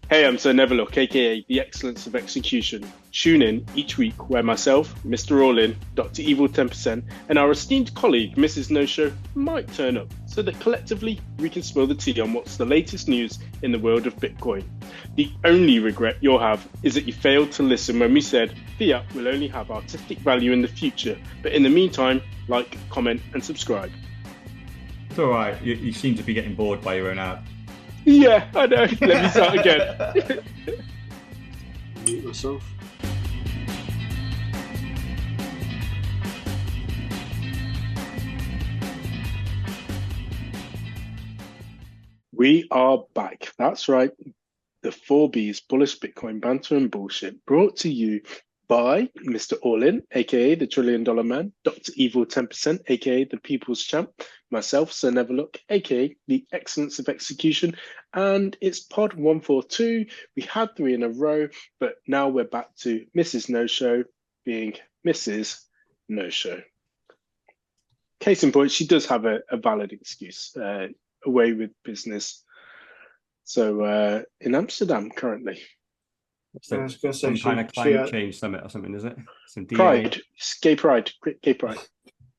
Hey, I'm Sir Neverlook, aka The Excellence of Execution. Tune in each week where myself, Mr. Allin, Dr. Evil 10%, and our esteemed colleague, Mrs. No Show, might turn up so that collectively we can spill the tea on what's the latest news in the world of Bitcoin. The only regret you'll have is that you failed to listen when we said fiat will only have artistic value in the future, but in the meantime, like, comment, and subscribe. It's all right. You seem to be getting bored by your own ad. Yeah, I know. Let me start again. Mute myself. We are back. That's right. The 4B's Bullish Bitcoin Banter and Bullshit brought to you by Mr. Allin, aka the Trillion Dollar Man, Dr. Evil 10%, aka the People's Champ, myself, Sir Neverlook, aka the Excellence of Execution, and it's Pod 142. We had three in a row, but now we're back to Mrs. No Show being Mrs. No Show. Case in point, she does have a valid excuse. Away with business. So in Amsterdam currently. I was going to say Some kind of climate change summit or something, is it? Some DA. Pride, gay pride, gay pride.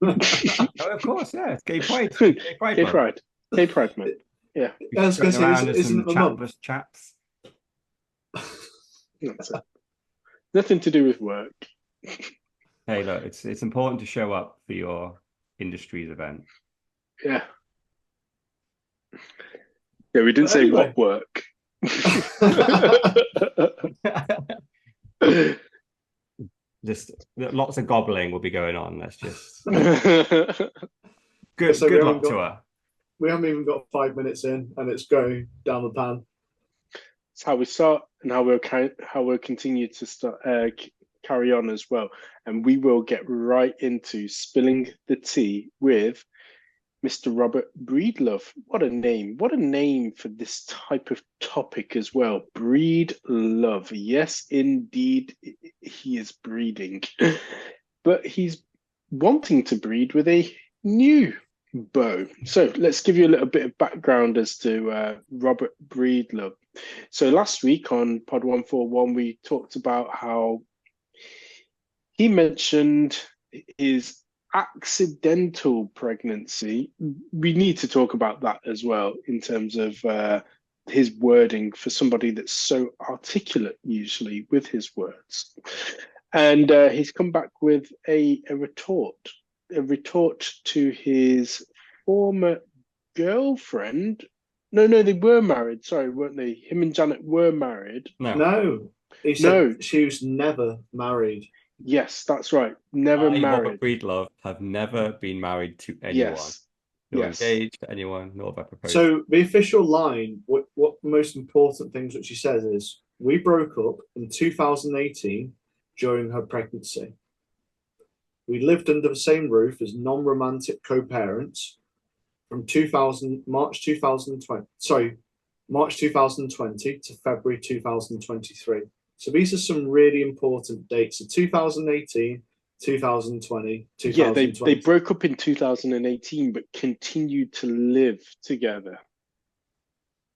Oh, of course, yeah, it's gay pride. Gay pride. Gay pride. Gay pride, man. Yeah. I was going to say, isn't it the month? Chapless chaps. That's it. Nothing to do with work. Hey, look, it's important to show up for your industry's event. Yeah. Yeah, we didn't say anyway. what work. Just lots of gobbling will be going on. Let's just good. So good luck to her. We haven't even got 5 minutes in, and it's going down the pan. It's how we start, and how we'll continue to start carry on as well. And we will get right into spilling the tea with Mr. Robert Breedlove. What a name. What a name for this type of topic as well. Breedlove. Yes, indeed, he is breeding. But he's wanting to breed with a new bow. So let's give you a little bit of background as to Robert Breedlove. So last week on Pod 141, we talked about how he mentioned his accidental pregnancy. We need to talk about that as well in terms of his wording for somebody that's so articulate usually with his words. And he's come back with a retort to his former girlfriend. No, they were married. Sorry, weren't they? Him and Janet were married. No. He said she was never married. Yes, that's right. Never married. Robert Breedlove have never been married to anyone. Yes. Nor engaged to anyone, nor ever proposed. So the official line, what the most important things which she says is, we broke up in 2018 during her pregnancy. We lived under the same roof as non-romantic co-parents from March 2020 to February 2023. So these are some really important dates. So 2018, 2020, 2020. Yeah, they broke up in 2018, but continued to live together.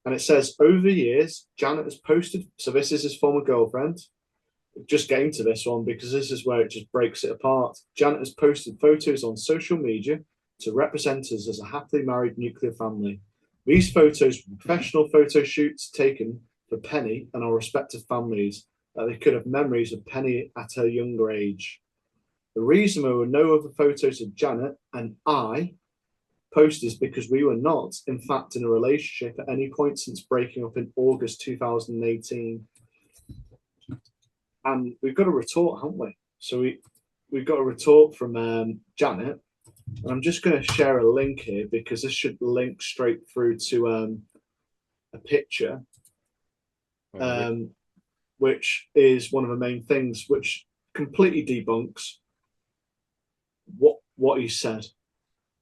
And it says, over the years, Janet has posted, so this is his former girlfriend. Just getting to this one because this is where it just breaks it apart. Janet has posted photos on social media to represent us as a happily married nuclear family. These photos were professional photo shoots taken for Penny and our respective families, that they could have memories of Penny at her younger age. The reason there were no other photos of Janet and I posted is because we were not, in fact, in a relationship at any point since breaking up in August 2018. And we've got a retort, haven't we? So we've got a retort from Janet. And I'm just going to share a link here because this should link straight through to a picture, which is one of the main things which completely debunks what he said.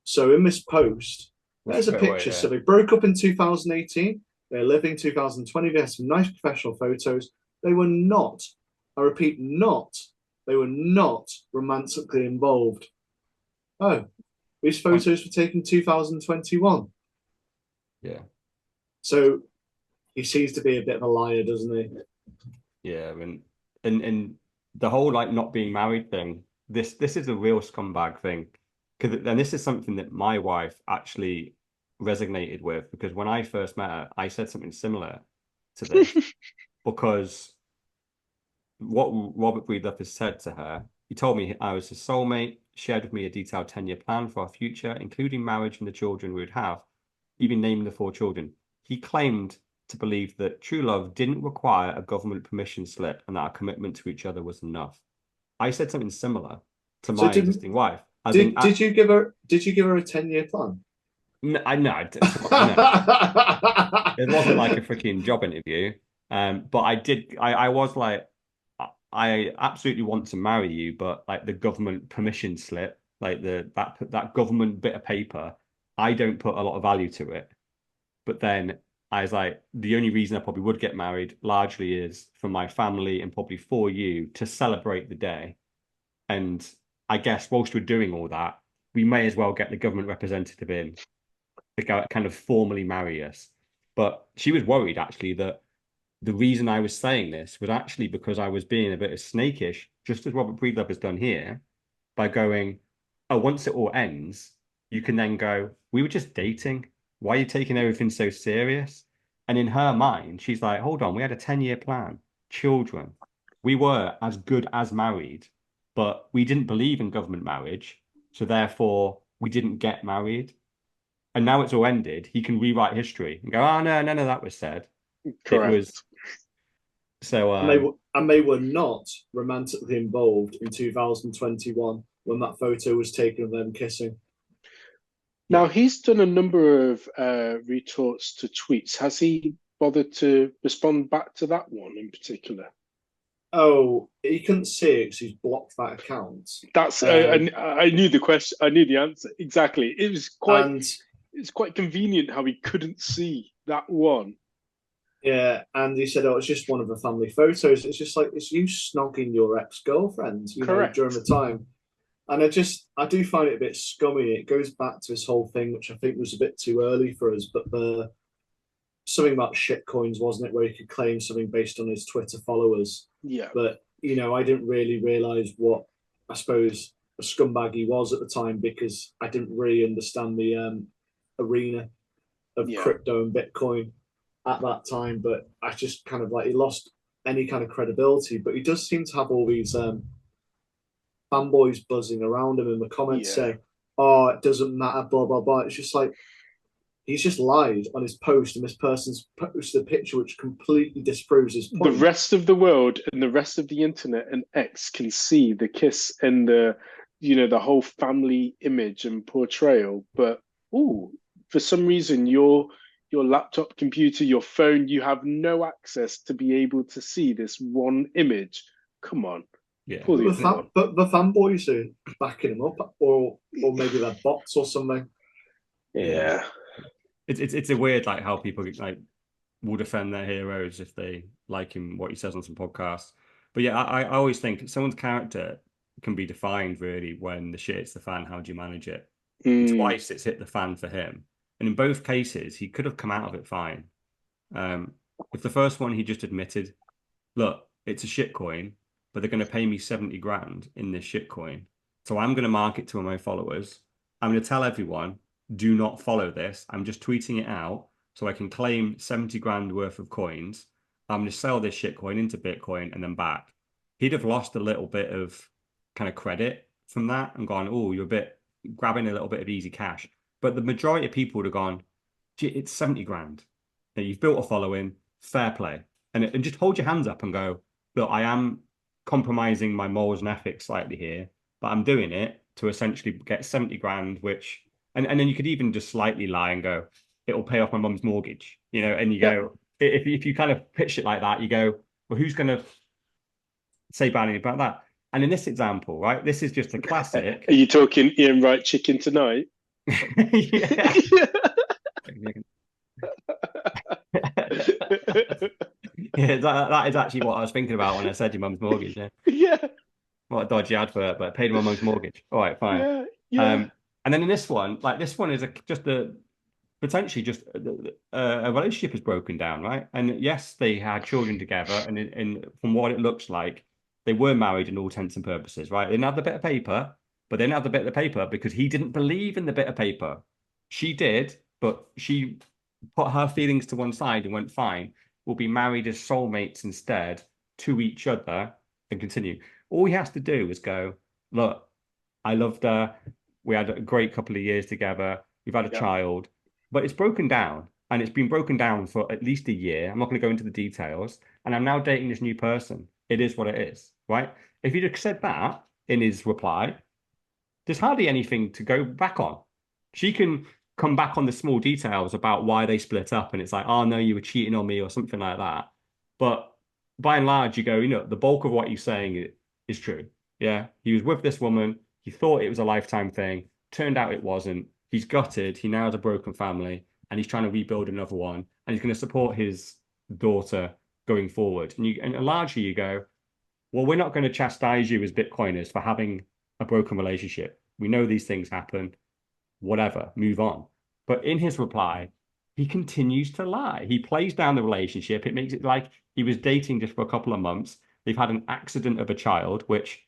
So in this post, there's a picture. So they broke up in 2018. They're living 2020. They had some nice professional photos. They were not, I repeat, they were not romantically involved. Oh, these photos were taken 2021. Yeah. So he seems to be a bit of a liar, doesn't he? Yeah, and the whole like not being married thing. This is a real scumbag thing, and this is something that my wife actually resonated with, because when I first met her, I said something similar to this because what Robert Breedlove has said to her, he told me I was his soulmate, shared with me a detailed 10-year plan for our future, including marriage and the children we would have, even naming the 4 children. He claimed to believe that true love didn't require a government permission slip and that our commitment to each other was enough. I said something similar to my existing wife. Did you give her a 10-year plan? No, no. It wasn't like a freaking job interview. But I was like, I absolutely want to marry you, but like the government permission slip, like that government bit of paper, I don't put a lot of value to it. But then I was like, the only reason I probably would get married largely is for my family and probably for you to celebrate the day. And I guess whilst we're doing all that, we may as well get the government representative in to kind of formally marry us. But she was worried actually that the reason I was saying this was actually because I was being a bit of snakish, just as Robert Breedlove has done here, by going, oh, once it all ends, you can then go, we were just dating. Why are you taking everything so serious? And in her mind, she's like, hold on, we had a 10-year plan, children. We were as good as married, but we didn't believe in government marriage. So therefore, we didn't get married. And now it's all ended. He can rewrite history and go, oh, no, none of that was said. Correct. It was. So, and they were not romantically involved in 2021 when that photo was taken of them kissing. Now, he's done a number of retorts to tweets. Has he bothered to respond back to that one in particular? Oh, he couldn't see it because he's blocked that account. That's I knew the question. I knew the answer exactly. It was quite convenient how he couldn't see that one. Yeah, and he said, "Oh, it's just one of the family photos." It's just like it's you snogging your ex-girlfriend, Correct. during the time. And I do find it a bit scummy. It goes back to this whole thing, which I think was a bit too early for us. But something about shit coins, wasn't it, where he could claim something based on his Twitter followers? Yeah. But I didn't really realize what I suppose a scumbag he was at the time, because I didn't really understand the arena of crypto and Bitcoin at that time. But I just kind of he lost any kind of credibility. But he does seem to have all these fanboys buzzing around him in the comments saying, "Oh, it doesn't matter, blah blah blah." It's just like he's just lied on his post, and this person's posted a picture which completely disproves his point. The rest of the world and the rest of the internet and X can see the kiss and the whole family image and portrayal, but for some reason your laptop, computer, your phone, you have no access to be able to see this one image. Come on. Yeah. But the fanboys are backing him up, or maybe they're bots or something. Yeah. It's a weird how people will defend their heroes if they like him, what he says on some podcasts. But yeah, I always think someone's character can be defined really when the shit hits the fan. How do you manage it? Twice it's hit the fan for him, and in both cases he could have come out of it fine. With the first one, he just admitted, look, it's a shit coin, but they're going to pay me 70 grand in this shit coin. So I'm going to market to my followers. I'm going to tell everyone, do not follow this. I'm just tweeting it out so I can claim 70 grand worth of coins. I'm going to sell this shit coin into Bitcoin and then back. He'd have lost a little bit of kind of credit from that and gone, oh, you're grabbing a little bit of easy cash. But the majority of people would have gone, gee, it's 70 grand. Now, you've built a following, fair play. And just hold your hands up and go, look, I am compromising my morals and ethics slightly here, but I'm doing it to essentially get 70 grand, which, and then you could even just slightly lie and go, it'll pay off my mum's mortgage, and you go, if you kind of pitch it like that, you go, well, who's going to say badly about that? And in this example, right, this is just a classic. Are you talking Ian Wright chicken tonight? Yeah. Yeah, that is actually what I was thinking about when I said your mum's mortgage. Yeah. What a dodgy advert, but I paid my mum's mortgage. All right, fine. Yeah. And then in this one, this one is just potentially just a relationship is broken down, right? And yes, they had children together, and from what it looks like, they were married in all intents and purposes, right? They didn't have the bit of paper, but they didn't have the bit of paper because he didn't believe in the bit of paper. She did, but she put her feelings to one side and went, fine, we'll be married as soulmates instead to each other and continue. All he has to do is go, look, I loved her. We had a great couple of years together. We've had a child, but it's broken down, and it's been broken down for at least a year. I'm not going to go into the details, and I'm now dating this new person. It is what it is, right? If he'd have said that in his reply, there's hardly anything to go back on. She can come back on the small details about why they split up, and it's like, oh no, you were cheating on me or something like that. But by and large, you go, the bulk of what he's saying is true. Yeah, he was with this woman. He thought it was a lifetime thing. Turned out it wasn't. He's gutted. He now has a broken family, and he's trying to rebuild another one. And he's going to support his daughter going forward. And largely you go, well, we're not going to chastise you as Bitcoiners for having a broken relationship. We know these things happen. Whatever, move on. But in his reply, he continues to lie. He plays down the relationship. It makes it like he was dating just for a couple of months. They've had an accident of a child, which,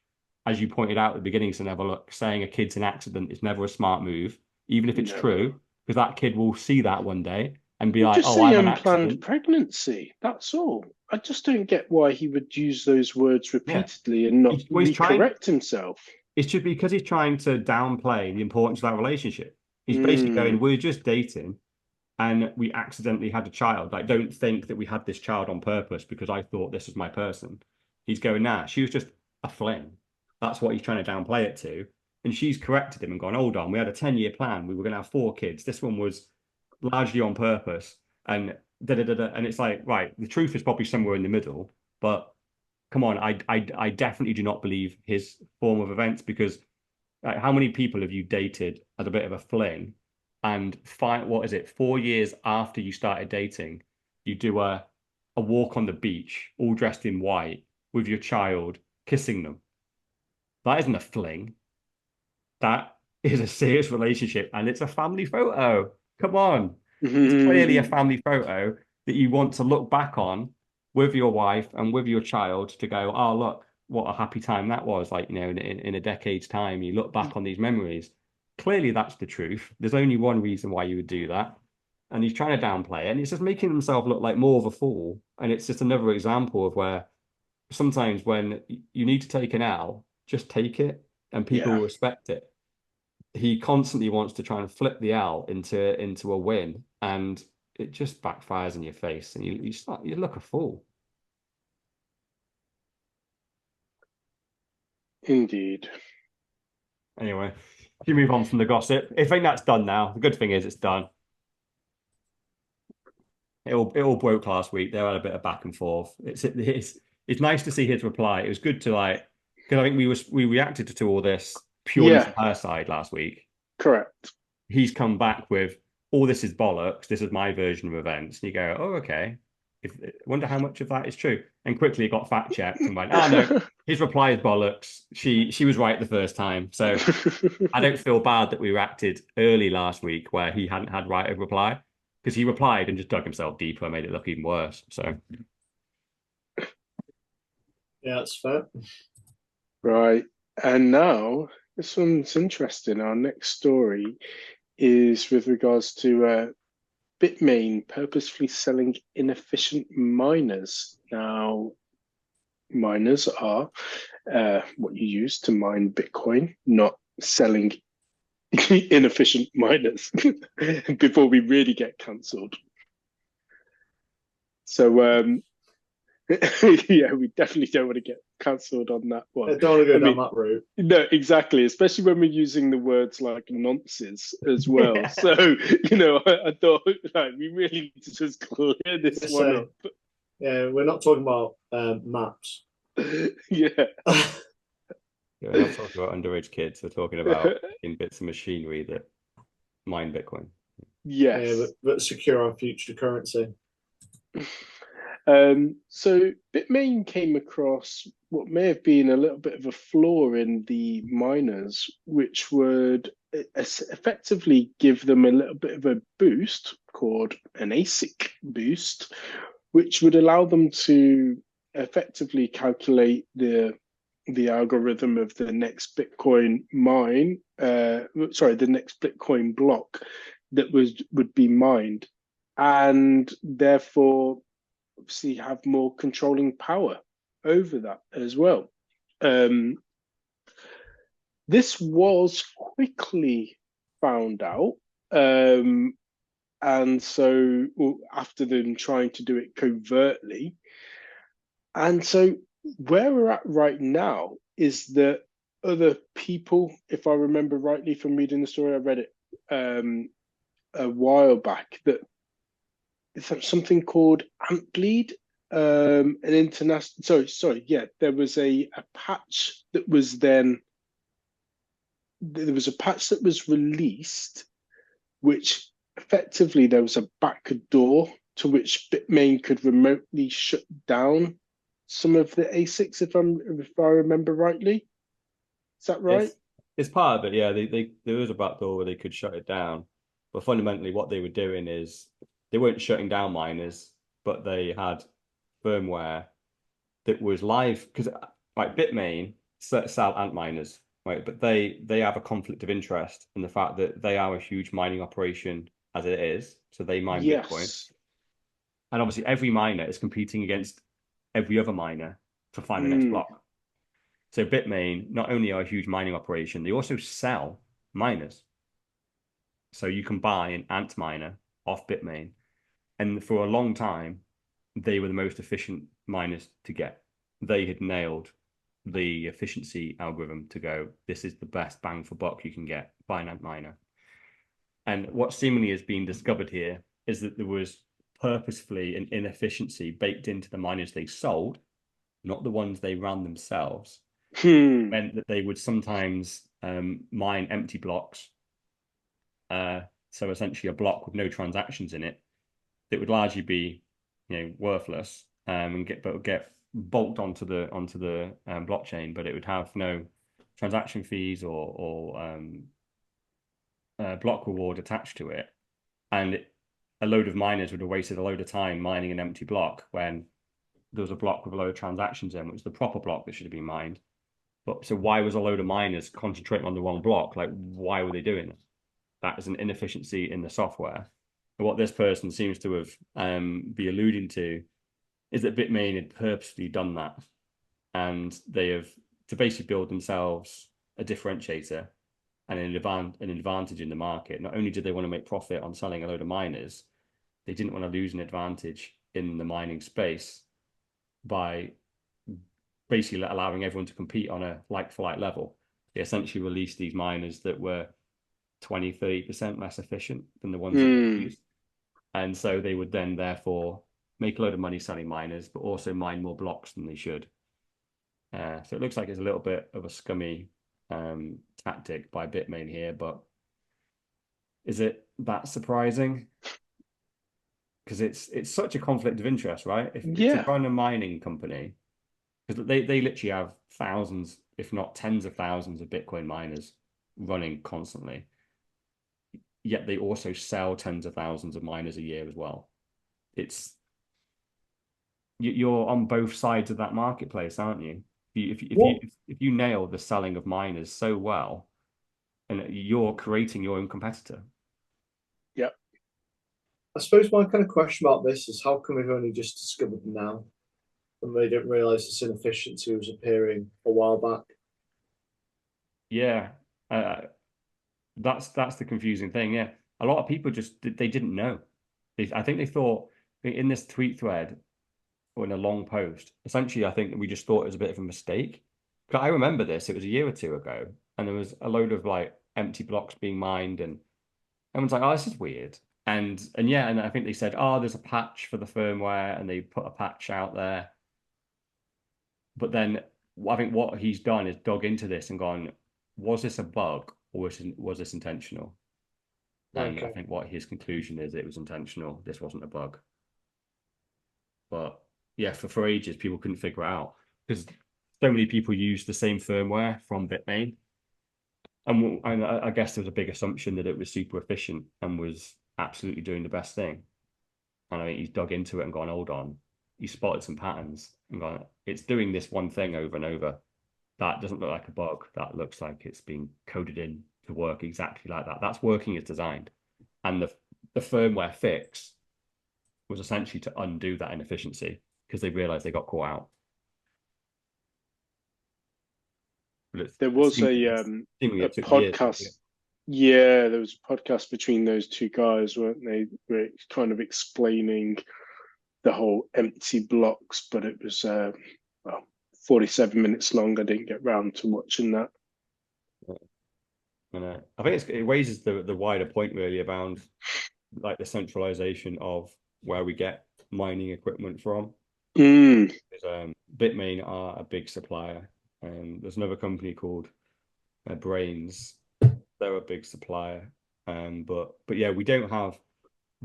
as you pointed out at the beginning, to never look, saying a kid's an accident is never a smart move, even if it's true, because that kid will see that one day and be like, just "Oh, I'm an unplanned accident." pregnancy. That's all. I just don't get why he would use those words repeatedly and not correct himself. It's just because he's trying to downplay the importance of that relationship. He's basically going, "We're just dating, and we accidentally had a child. Like, don't think that we had this child on purpose because I thought this was my person." He's going, "Nah, she was just a fling." That's what he's trying to downplay it to. And she's corrected him and gone, "Hold on, we had a 10-year plan. We were going to have 4 kids. This one was largely on purpose." And da da da da. And it's like, right, the truth is probably somewhere in the middle. But come on, I definitely do not believe his form of events, because how many people have you dated as a bit of a fling, and what is it, 4 years after you started dating, you do a walk on the beach, all dressed in white, with your child, kissing them? That isn't a fling. That is a serious relationship, and it's a family photo. Come on. It's clearly a family photo that you want to look back on with your wife and with your child to go, oh, look, what a happy time that was. Like, in a decade's time, you look back on these memories. Clearly, that's the truth. There's only one reason why you would do that. And he's trying to downplay it. And it's just making himself look like more of a fool. And it's just another example of where sometimes when you need to take an L, just take it and people will respect it. He constantly wants to try and flip the L into a win, and it just backfires in your face, and you look a fool. Indeed. Anyway, if you move on from the gossip, I think that's done now. The good thing is it's done. It all broke last week. They had a bit of back and forth. It's nice to see his reply. It was good to, like, because I think we reacted to all this purely from her side last week. Correct. He's come back with, all this is bollocks. This is my version of events. And you go, oh, okay. Wonder how much of that is true. And quickly got fact checked and went, oh no, his reply is bollocks. She was right the first time. So I don't feel bad that we reacted early last week where he hadn't had right of reply, because he replied and just dug himself deeper and made it look even worse. So yeah, that's fair. Right. And now this one's interesting. Our next story is with regards to Bitmain purposefully selling inefficient miners. Now, miners are what you use to mine Bitcoin, not selling inefficient miners before we really get cancelled. So, yeah, we definitely don't want to get cancelled on that one. I don't want to go down that route. No, exactly. Especially when we're using the words like nonsense as well. Yeah. So, I thought, like, we really need to just clear this one up. Yeah, we're not talking about maps. Yeah. We're not talking about underage kids. We're talking about in bits of machinery that mine Bitcoin. Yes. Yeah, but secure our future currency. So Bitmain came across what may have been a little bit of a flaw in the miners, which would effectively give them a little bit of a boost called an ASIC boost, which would allow them to effectively calculate the algorithm of the next Bitcoin mine, the next Bitcoin block that would be mined, and therefore obviously have more controlling power over that as well. This was quickly found out, and so after them trying to do it covertly, and so where we're at right now is that other people, if I remember rightly from reading the story, I read it a while back, that it's something called ant bleed, an international. Sorry, yeah, there was a patch that was then. There was a patch that was released, which effectively there was a back door to which Bitmain could remotely shut down some of the ASICs, if I remember rightly. Is that right? It's part of it, yeah. There was a back door where they could shut it down, but fundamentally what they were doing is they weren't shutting down miners, but they had firmware that was live, because like Bitmain sell ant miners, right? But they have a conflict of interest in the fact that they are a huge mining operation as it is, so they mine Bitcoin, Yes. and obviously every miner is competing against every other miner to find the next block. So Bitmain not only are a huge mining operation, they also sell miners. So you can buy an ant miner off Bitmain, and for a long time, they were the most efficient miners to get. They had nailed the efficiency algorithm to go, this is the best bang for buck you can get by an ant miner. And what seemingly has been discovered here is that there was purposefully an inefficiency baked into the miners they sold, not the ones they ran themselves. Meant that they would sometimes mine empty blocks. So essentially a block with no transactions in it that would largely be, worthless, and get bolted onto the blockchain, but it would have no transaction fees or block reward attached to it, and a load of miners would have wasted a load of time mining an empty block when there was a block with a load of transactions in, which was the proper block that should have been mined. But so why was a load of miners concentrating on the wrong block? Like, why were they doing it? That is an inefficiency in the software. And what this person seems to have be alluding to is that Bitmain had purposely done that, and they have to basically build themselves a differentiator and an advantage in the market. Not only did they want to make profit on selling a load of miners, they didn't want to lose an advantage in the mining space by basically allowing everyone to compete on a like-for-like level. They essentially released these miners that were 20-30% less efficient than the ones that they used. And so they would then therefore make a load of money selling miners, but also mine more blocks than they should. So it looks like it's a little bit of a scummy tactic by Bitmain here, but is it that surprising? Because it's such a conflict of interest, right? If to run a mining company, because they literally have thousands, if not tens of thousands of Bitcoin miners running constantly, yet they also sell tens of thousands of miners a year as well. You're on both sides of that marketplace, aren't you? If you nail the selling of miners so well, and you're creating your own competitor. Yep. I suppose my kind of question about this is, how come we've only just discovered them now, and they didn't realize this inefficiency was appearing a while back? Yeah, that's the confusing thing. Yeah, a lot of people just they didn't know. I think they thought in this tweet thread or in a long post. Essentially, I think we just thought it was a bit of a mistake. I remember this. It was a year or two ago, and there was a load of like empty blocks being mined, and everyone's like, "Oh, this is weird." And yeah, and I think they said, "Oh, there's a patch for the firmware," and they put a patch out there. But then I think what he's done is dug into this and gone, "Was this a bug or was this intentional?" And I think what his conclusion is, it was intentional. This wasn't a bug. But yeah, for ages, people couldn't figure it out because so many people use the same firmware from Bitmain. And I guess there was a big assumption that it was super efficient and was absolutely doing the best thing. And I think he's dug into it and gone, hold on, he spotted some patterns and gone, it's doing this one thing over and over. That doesn't look like a bug. That looks like it's being coded in to work exactly like that. That's working as designed. And the firmware fix was essentially to undo that inefficiency because they realized they got caught out. There was a podcast. Yeah, there was a podcast between those two guys, weren't they? Were kind of explaining the whole empty blocks, but it was 47 minutes long. I didn't get round to watching that. I think it raises the wider point really around like the centralization of where we get mining equipment from. Bitmain are a big supplier, and there's another company called Brains. They're a big supplier, but yeah, we don't have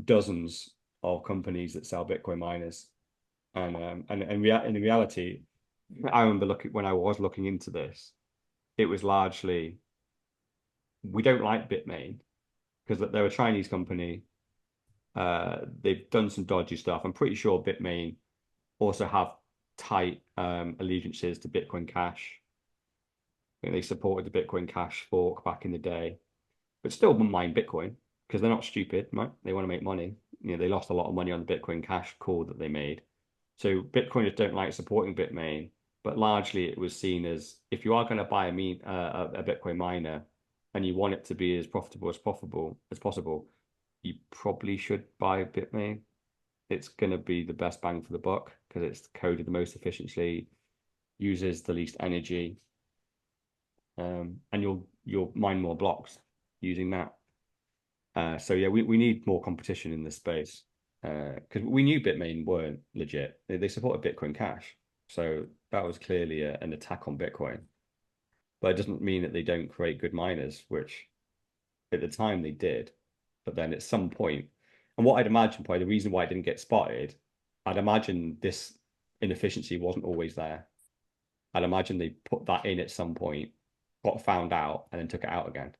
dozens of companies that sell Bitcoin miners, and in reality, I remember when I was looking into this, it was largely we don't like Bitmain because they're a Chinese company. They've done some dodgy stuff. I'm pretty sure Bitmain also have tight allegiances to Bitcoin Cash. I think they supported the Bitcoin Cash fork back in the day, but still mine Bitcoin because they're not stupid, right? They want to make money. You know, they lost a lot of money on the Bitcoin Cash call that they made. So Bitcoiners don't like supporting Bitmain, but largely it was seen as if you are going to buy a Bitcoin miner and you want it to be as profitable as possible, you probably should buy Bitmain. It's going to be the best bang for the buck because it's coded the most efficiently, uses the least energy, and you'll mine more blocks using that. So yeah, we need more competition in this space because we knew Bitmain weren't legit. They supported Bitcoin Cash, so that was clearly an attack on Bitcoin. But it doesn't mean that they don't create good miners, which at the time they did. But then at some point, and what I'd imagine probably the reason why it didn't get spotted, I'd imagine this inefficiency wasn't always there. I'd imagine they put that in at some point, got found out, and then took it out again.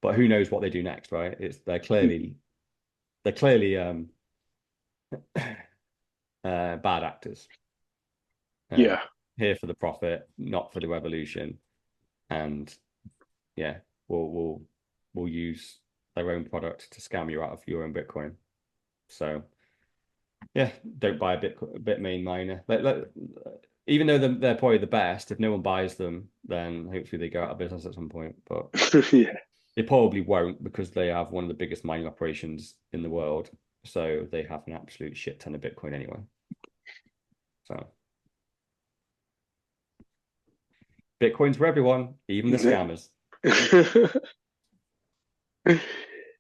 But who knows what they do next, right? They're clearly bad actors. Yeah. Here for the profit, not for the revolution. And yeah, we'll use their own product to scam you out of your own Bitcoin. So yeah, don't buy a Bitmain miner. Even though they're probably the best, if no one buys them, then hopefully they go out of business at some point. But yeah, they probably won't because they have one of the biggest mining operations in the world. So they have an absolute shit ton of Bitcoin anyway. So Bitcoin's for everyone, even the scammers.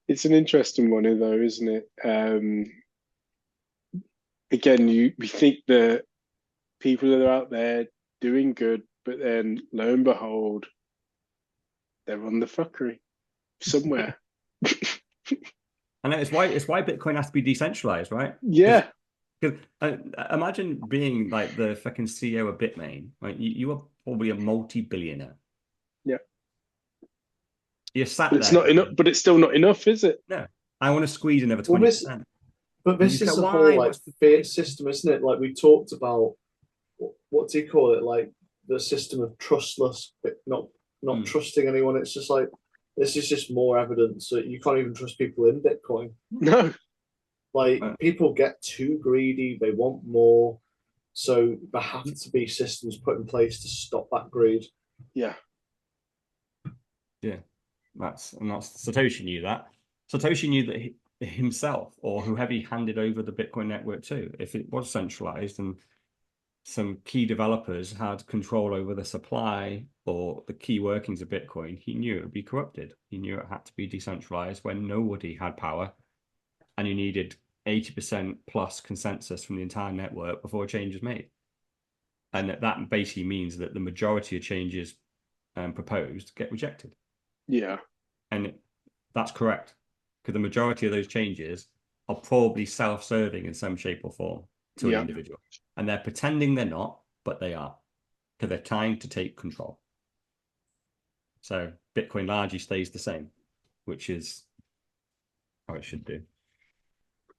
It's an interesting one, though, isn't it? Again, we think that people that are out there doing good, but then lo and behold, they're on the fuckery somewhere. I know it's why Bitcoin has to be decentralized, right? Yeah. Because imagine being like the fucking CEO of Bitmain, right? You are probably a multi-billionaire. Yeah. You're sat but it's there. Not enough, but it's still not enough, is it? No. I want to squeeze another 20%. But this is the whole like fiat system, isn't it? Like we talked about, what do you call it? Like the system of trustless, but not trusting anyone. It's just like this is just more evidence that you can't even trust people in Bitcoin. No. Like people get too greedy, they want more. So there have to be systems put in place to stop that greed. Yeah. Yeah. That's Satoshi knew that. Satoshi knew that himself or whoever he handed over the Bitcoin network to, if it was centralized and some key developers had control over the supply or the key workings of Bitcoin, he knew it would be corrupted. He knew it had to be decentralized when nobody had power and you needed 80% plus consensus from the entire network before a change is made. And that basically means that the majority of changes proposed get rejected. Yeah. And that's correct, because the majority of those changes are probably self-serving in some shape or form to an individual. And they're pretending they're not, but they are, because they're trying to take control. So Bitcoin largely stays the same, which is how it should do.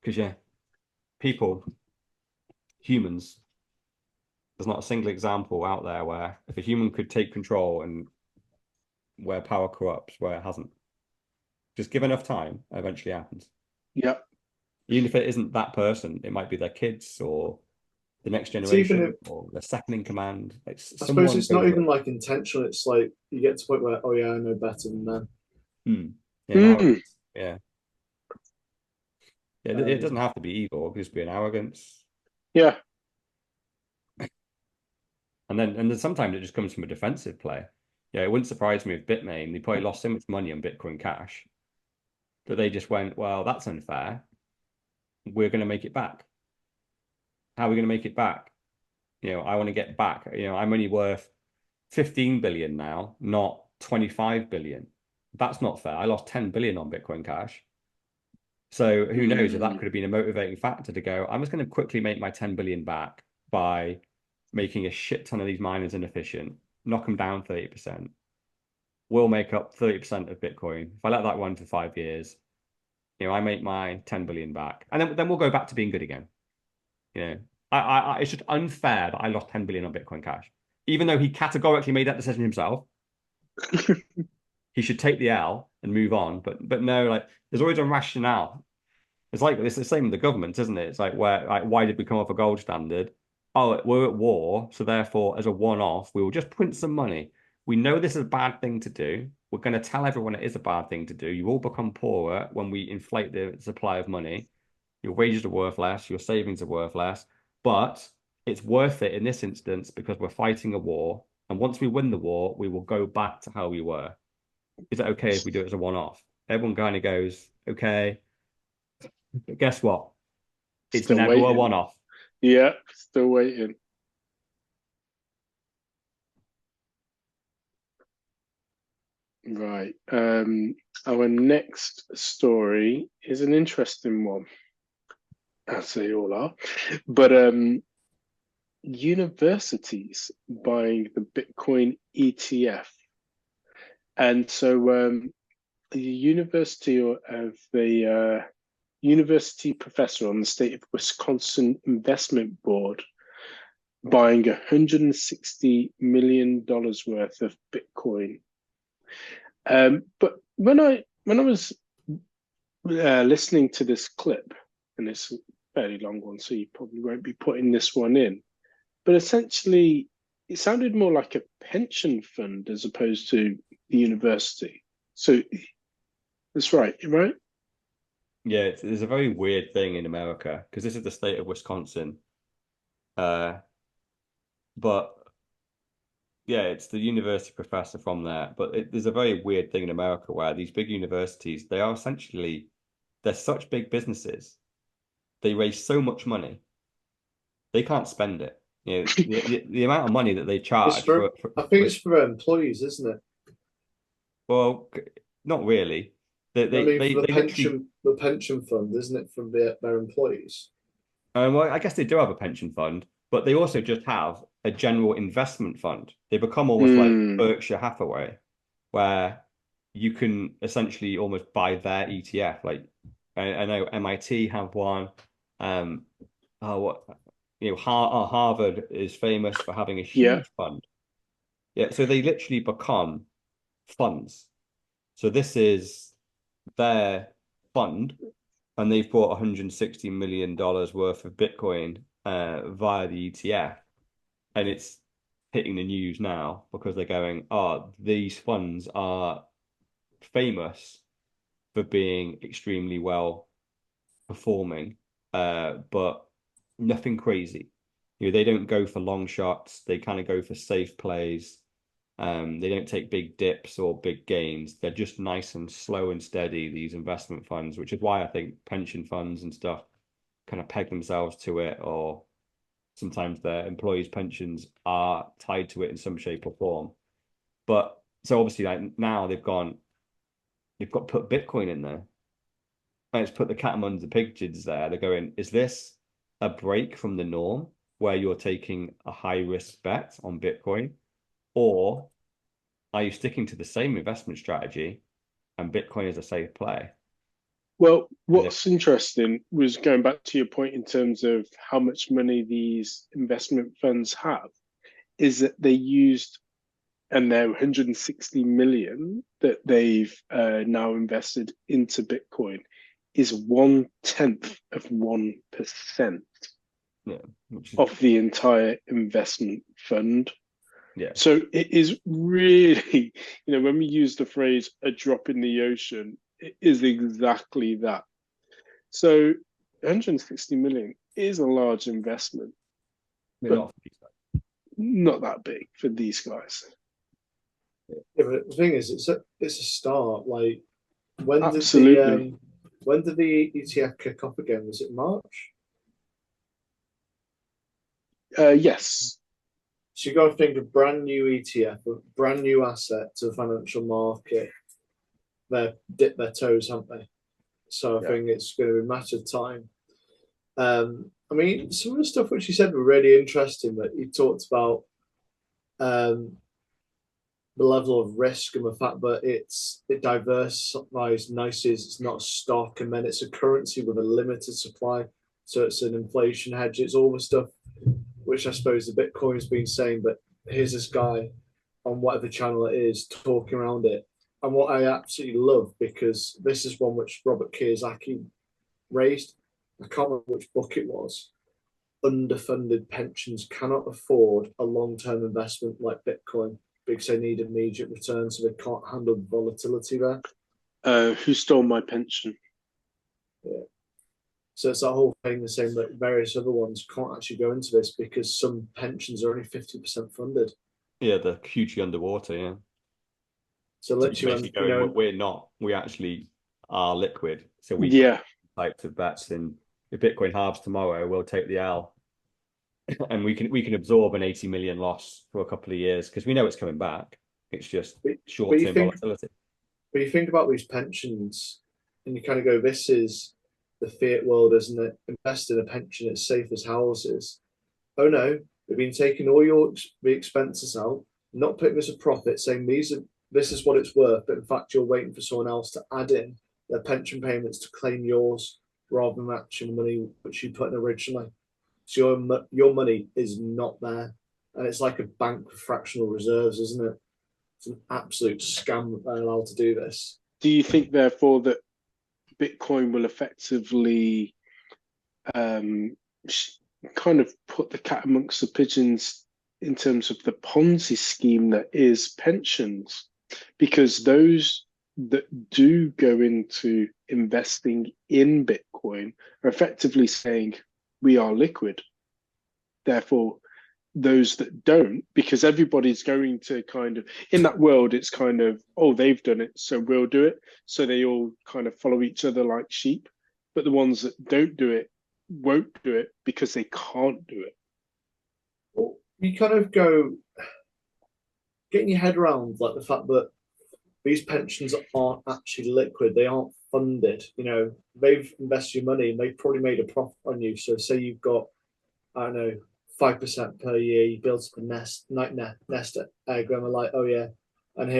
Because yeah, people, humans, there's not a single example out there where if a human could take control and where power corrupts, where it hasn't. Just give enough time, it eventually happens. Yeah. Even if it isn't that person, it might be their kids or the next It's even generation if, or the second in command. Like I suppose someone it's not goes even rogue. like intentional. It's like you get to the point where, oh yeah, I know better than them. Yeah, Mm. yeah. Yeah, it Um, doesn't have to be evil, it could just be an arrogance. Yeah. And then sometimes it just comes from a defensive play. Yeah, it wouldn't surprise me if Bitmain, they probably lost so much money on Bitcoin Cash that they just went, well, that's unfair. We're going to make it back. How are we going to make it back? I want to get back. I'm only worth 15 billion now, not 25 billion. That's not fair. I lost 10 billion on Bitcoin Cash. So who knows if that could have been a motivating factor to go, I'm just going to quickly make my 10 billion back by making a shit ton of these miners inefficient, knock them down 30%. We'll make up 30% of Bitcoin. If I let that run for 5 years, I make my 10 billion back. And then we'll go back to being good again. It's just unfair that I lost 10 billion on Bitcoin Cash. Even though he categorically made that decision himself, he should take the L and move on. But no, like there's always a rationale. It's the same with the government, isn't it? It's like why did we come off a gold standard? Oh, we're at war, so therefore, as a one-off, we will just print some money. We know this is a bad thing to do. We're going to tell everyone it is a bad thing to do. You all become poorer when we inflate the supply of money. Your wages are worth less, your savings are worth less, but it's worth it in this instance because we're fighting a war. And once we win the war, we will go back to how we were. Is it okay if we do it as a one-off? Everyone kind of goes, okay. But guess what? It's Still never a waiting. one-off. Yeah, still waiting. Right. Our next story is an interesting one, as they all are. But universities buying the Bitcoin ETF. And so the university professor on the state of Wisconsin investment board buying $160 million worth of Bitcoin. But when I was listening to this clip, and it's a fairly long one, so you probably won't be putting this one in, but essentially it sounded more like a pension fund as opposed to the university. So that's right, right? Yeah, it's a very weird thing in America because this is the state of Wisconsin. But yeah, it's the university professor from there. But there's a very weird thing in America where these big universities, they're such big businesses. They raise so much money, they can't spend it. The amount of money that they it's charge for, for I think it's for employees, isn't it? well, not really. They I they mean, they, for they literally the pension fund, isn't it, from their employees? well, I guess they do have a pension fund, but they also just have a general investment fund. They become almost like Mm, Berkshire Hathaway, where you can essentially almost buy their ETF. Like I know MIT have one. Um, what Harvard is famous for having a yeah, huge fund. Yeah, so they literally become funds. So this is their fund, and they've bought $160 million worth of Bitcoin via the ETF, and it's hitting the news now because they're going, oh, these funds are famous for being extremely well performing, but nothing crazy. They don't go for long shots. They kind of go for safe plays. They don't take big dips or big gains. They're just nice and slow and steady, these investment funds, which is why I think pension funds and stuff kind of peg themselves to it, or sometimes their employees' pensions are tied to it in some shape or form. But so obviously, like now they've got put Bitcoin in there. And it's put the cat among the pigeons there. They're going, is this a break from the norm where you're taking a high risk bet on Bitcoin? Or are you sticking to the same investment strategy and Bitcoin is a safe play? Well, what's interesting was going back to your point in terms of how much money these investment funds have, is that they used, and their 160 million that they've now invested into Bitcoin is 0.1% of the entire investment fund. Yeah. So it is really, when we use the phrase a drop in the ocean, it is exactly that. So 160 million is a large investment, but not that big for these guys. Yeah, but the thing is, it's a start. Like, when Absolutely. did the ETF kick off again? Was it March? Yes. So you got to think a brand new ETF, a brand new asset to the financial market. They've dipped their toes, haven't they? So I think it's going to be a matter of time. I mean, some of the stuff which he said were really interesting. That he talked about the level of risk and the fact that it diversifies nicely. It's not a stock, and then it's a currency with a limited supply, so it's an inflation hedge. It's all the stuff which I suppose the Bitcoin has been saying. But here's this guy on whatever channel it is talking around it, and what I absolutely love, because this is one which Robert Kiyosaki raised. I can't remember which book it was. Underfunded pensions cannot afford a long-term investment like Bitcoin because they need immediate return, so they can't handle the volatility there. Who stole my pension? Yeah. So it's that whole thing, the same that various other ones can't actually go into this because some pensions are only 50% funded. Yeah, they're hugely underwater, yeah. So literally, we're not. We actually are liquid. So we types of bets, and if Bitcoin halves tomorrow, we'll take the L. And we can absorb an 80 million loss for a couple of years because we know it's coming back. It's just short-term volatility. But you think about these pensions and you kind of go, this is the fiat world, isn't it? Invest in a pension, it's safe as houses. Oh no, they've been taking all the expenses out, not putting as a profit, saying this is what it's worth, but in fact you're waiting for someone else to add in their pension payments to claim yours rather than matching the money which you put in originally. So your money is not there, and it's like a bank with fractional reserves, isn't it? It's an absolute scam that they're allowed to do this. Do you think, therefore, that Bitcoin will effectively kind of put the cat amongst the pigeons in terms of the Ponzi scheme that is pensions? Because those that do go into investing in Bitcoin are effectively saying, we are liquid. Therefore, those that don't, because everybody's going to kind of, in that world, it's kind of, oh, they've done it, so we'll do it. So they all kind of follow each other like sheep. But the ones that don't do it won't do it because they can't do it. Well, you kind of go getting your head around like the fact that these pensions aren't actually liquid, they aren't funded. They've invested your money and they've probably made a profit on you. So say you've got, I don't know, 5% per year, you build up a nest egg, and we're like, oh yeah, and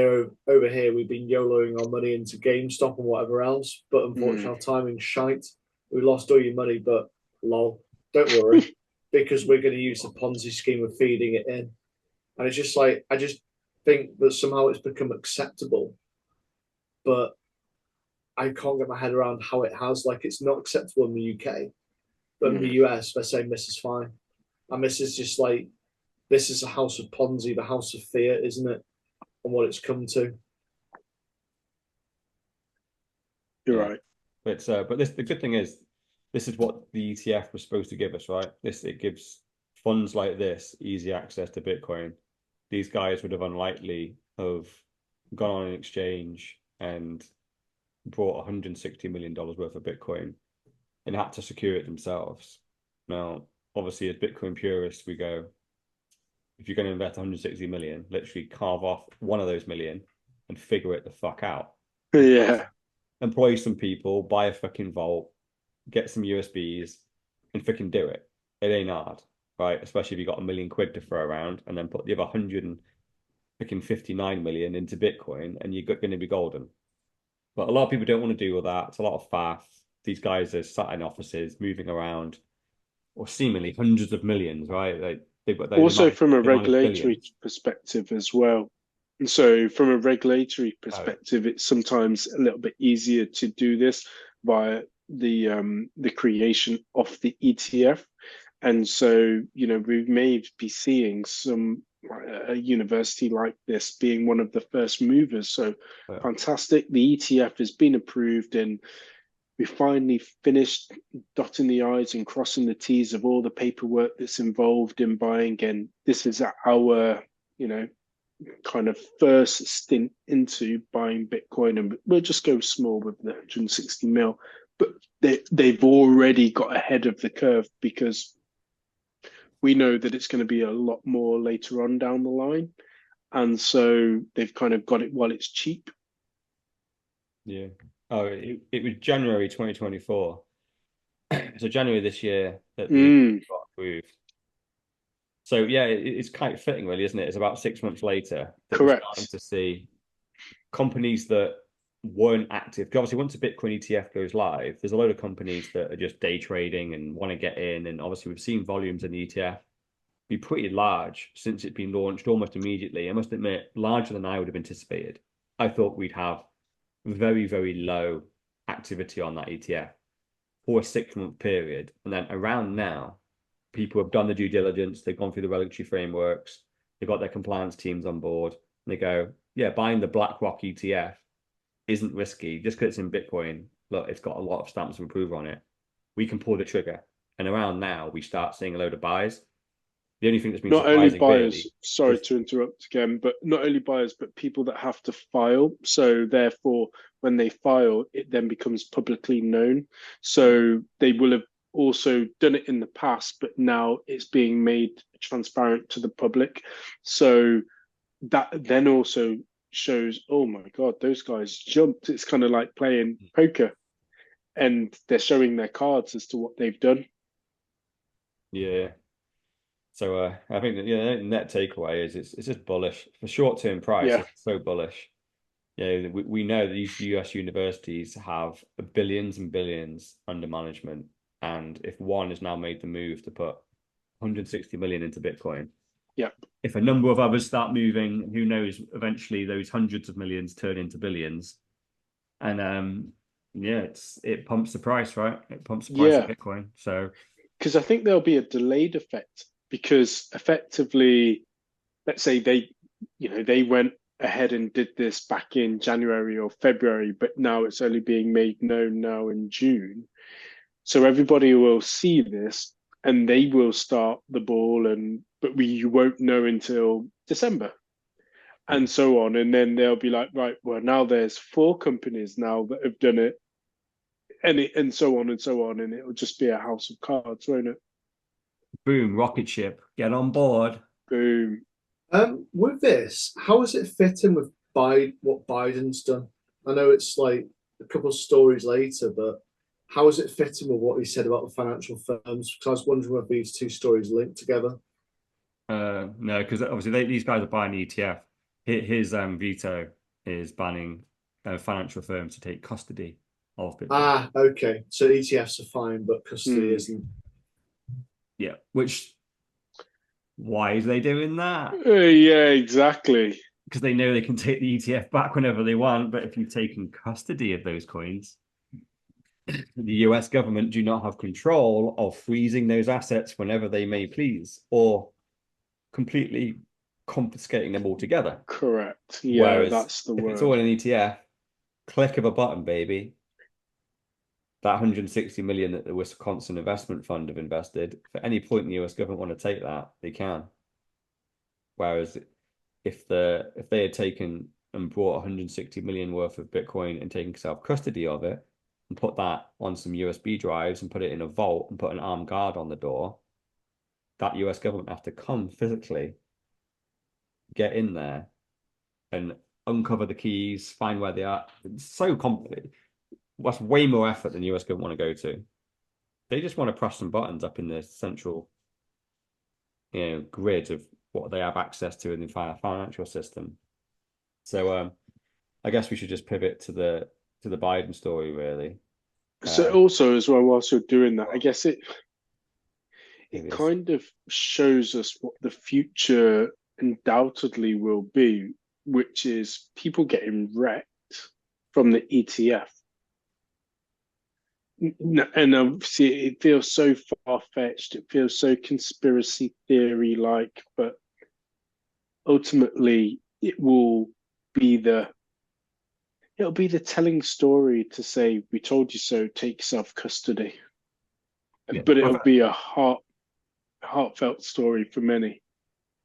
over here we've been YOLOing our money into GameStop and whatever else, but unfortunately our timing's shite. We lost all your money, but lol, don't worry, because we're going to use the Ponzi scheme of feeding it in. And it's just like, I just think that somehow it's become acceptable, but I can't get my head around how it has. Like, it's not acceptable in the UK, but in the US they're saying this is fine. And this is just like, this is a house of Ponzi, the house of fiat, isn't it? And what it's come to. You're right. But the good thing is, this is what the ETF was supposed to give us, right? It gives funds like this easy access to Bitcoin. These guys would have unlikely have gone on an exchange and brought $160 million worth of Bitcoin and had to secure it themselves. Now, obviously, as Bitcoin purists, we go, if you're going to invest 160 million, literally carve off one of those million and figure it the fuck out. Yeah. Employ some people, buy a fucking vault, get some USBs, and fucking do it. It ain't hard, right? Especially if you got £1 million to throw around, and then put the other 100 picking 59 million into Bitcoin and you're going to be golden. But a lot of people don't want to do all that. It's a lot of faff. These guys are sat in offices, moving around, or seemingly hundreds of millions, right? Like Also from a they manage regulatory billions. perspective as well. And so from a regulatory Oh, perspective, it's sometimes a little bit easier to do this via the creation of the ETF. And so, we may be seeing a university like this being one of the first movers. So yeah. fantastic. The ETF has been approved, and we finally finished dotting the I's and crossing the T's of all the paperwork that's involved in buying. And this is our, kind of first stint into buying Bitcoin. And we'll just go small with the 160 mil. But they've already got ahead of the curve, because we know that it's going to be a lot more later on down the line. And so they've kind of got it while it's cheap. Yeah. Oh, it was January 2024. So January this year that the got approved. So yeah, it's quite fitting, really, isn't it? It's about 6 months later that Correct. we're starting to see companies that weren't active. Because obviously, once a Bitcoin ETF goes live, there's a load of companies that are just day trading and want to get in. And obviously, we've seen volumes in the ETF be pretty large since it's been launched almost immediately. I must admit, larger than I would have anticipated. I thought we'd have very, very low activity on that ETF for a 6 month period. And then around now, people have done the due diligence, they've gone through the regulatory frameworks, they've got their compliance teams on board, and they go, yeah, buying the BlackRock ETF isn't risky just because it's in Bitcoin. Look, it's got a lot of stamps of approval on it. We can pull the trigger. And around now, we start seeing a load of buys. The only thing that's been not only surprising, buyers, really, sorry to interrupt again, but not only buyers, but people that have to file. So therefore, when they file, it then becomes publicly known. So they will have also done it in the past, but now it's being made transparent to the public. So that then also shows, oh my God, those guys jumped. It's kind of like playing poker, and they're showing their cards as to what they've done. Yeah. So I think that, the net takeaway is it's just bullish for short-term price. Yeah. It's so bullish. We know that these US universities have billions and billions under management, and if one has now made the move to put 160 million into Bitcoin, Yep. if a number of others start moving, who knows? Eventually, those hundreds of millions turn into billions, and it pumps the price, right? It pumps the price of Yeah. Bitcoin. So Because I think there'll be a delayed effect, because effectively, let's say they went ahead and did this back in January or February, but now it's only being made known now in June. So everybody will see this and they will start the ball, but you won't know until December and so on. And then they'll be like, right, well, now there's 4 companies now that have done it, and so on and so on, and it'll just be a house of cards, won't it? boom, rocket ship, get on board. Boom. With this, how is it fitting with what Biden's done? I know it's like a couple of stories later, but how is it fitting with what he said about the financial firms? Because I was wondering whether these two stories linked together. No, because obviously these guys are buying the ETF. His veto is banning financial firms to take custody of Bitcoin. Ah, okay. So ETFs are fine, but custody isn't. Yeah, why are they doing that? Yeah, exactly. Because they know they can take the ETF back whenever they want. But if you've taken custody of those coins, the US government do not have control of freezing those assets whenever they may please, or completely confiscating them altogether. Correct. Yeah, Whereas that's the if word. it's all an ETF, click of a button, baby. That 160 million that the Wisconsin Investment Fund have invested, if at any point the US government want to take that, they can. Whereas if they had taken and brought 160 million worth of Bitcoin and taken self-custody of it and put that on some USB drives and put it in a vault and put an armed guard on the door, that US government have to come physically, get in there and uncover the keys, find where they are. It's so complicated. That's way more effort than the US government want to go to. They just want to press some buttons up in the central, grid of what they have access to in the financial system. So I guess we should just pivot to the Biden story, really. So also as well, whilst you're doing that, I guess it It is. kind of shows us what the future undoubtedly will be, which is people getting wrecked from the ETF. And obviously, it feels so far-fetched. It feels so conspiracy theory-like, but ultimately, it'll be the telling story to say, "We told you so. Take self-custody." Yeah. But it'll be a heartfelt story for many.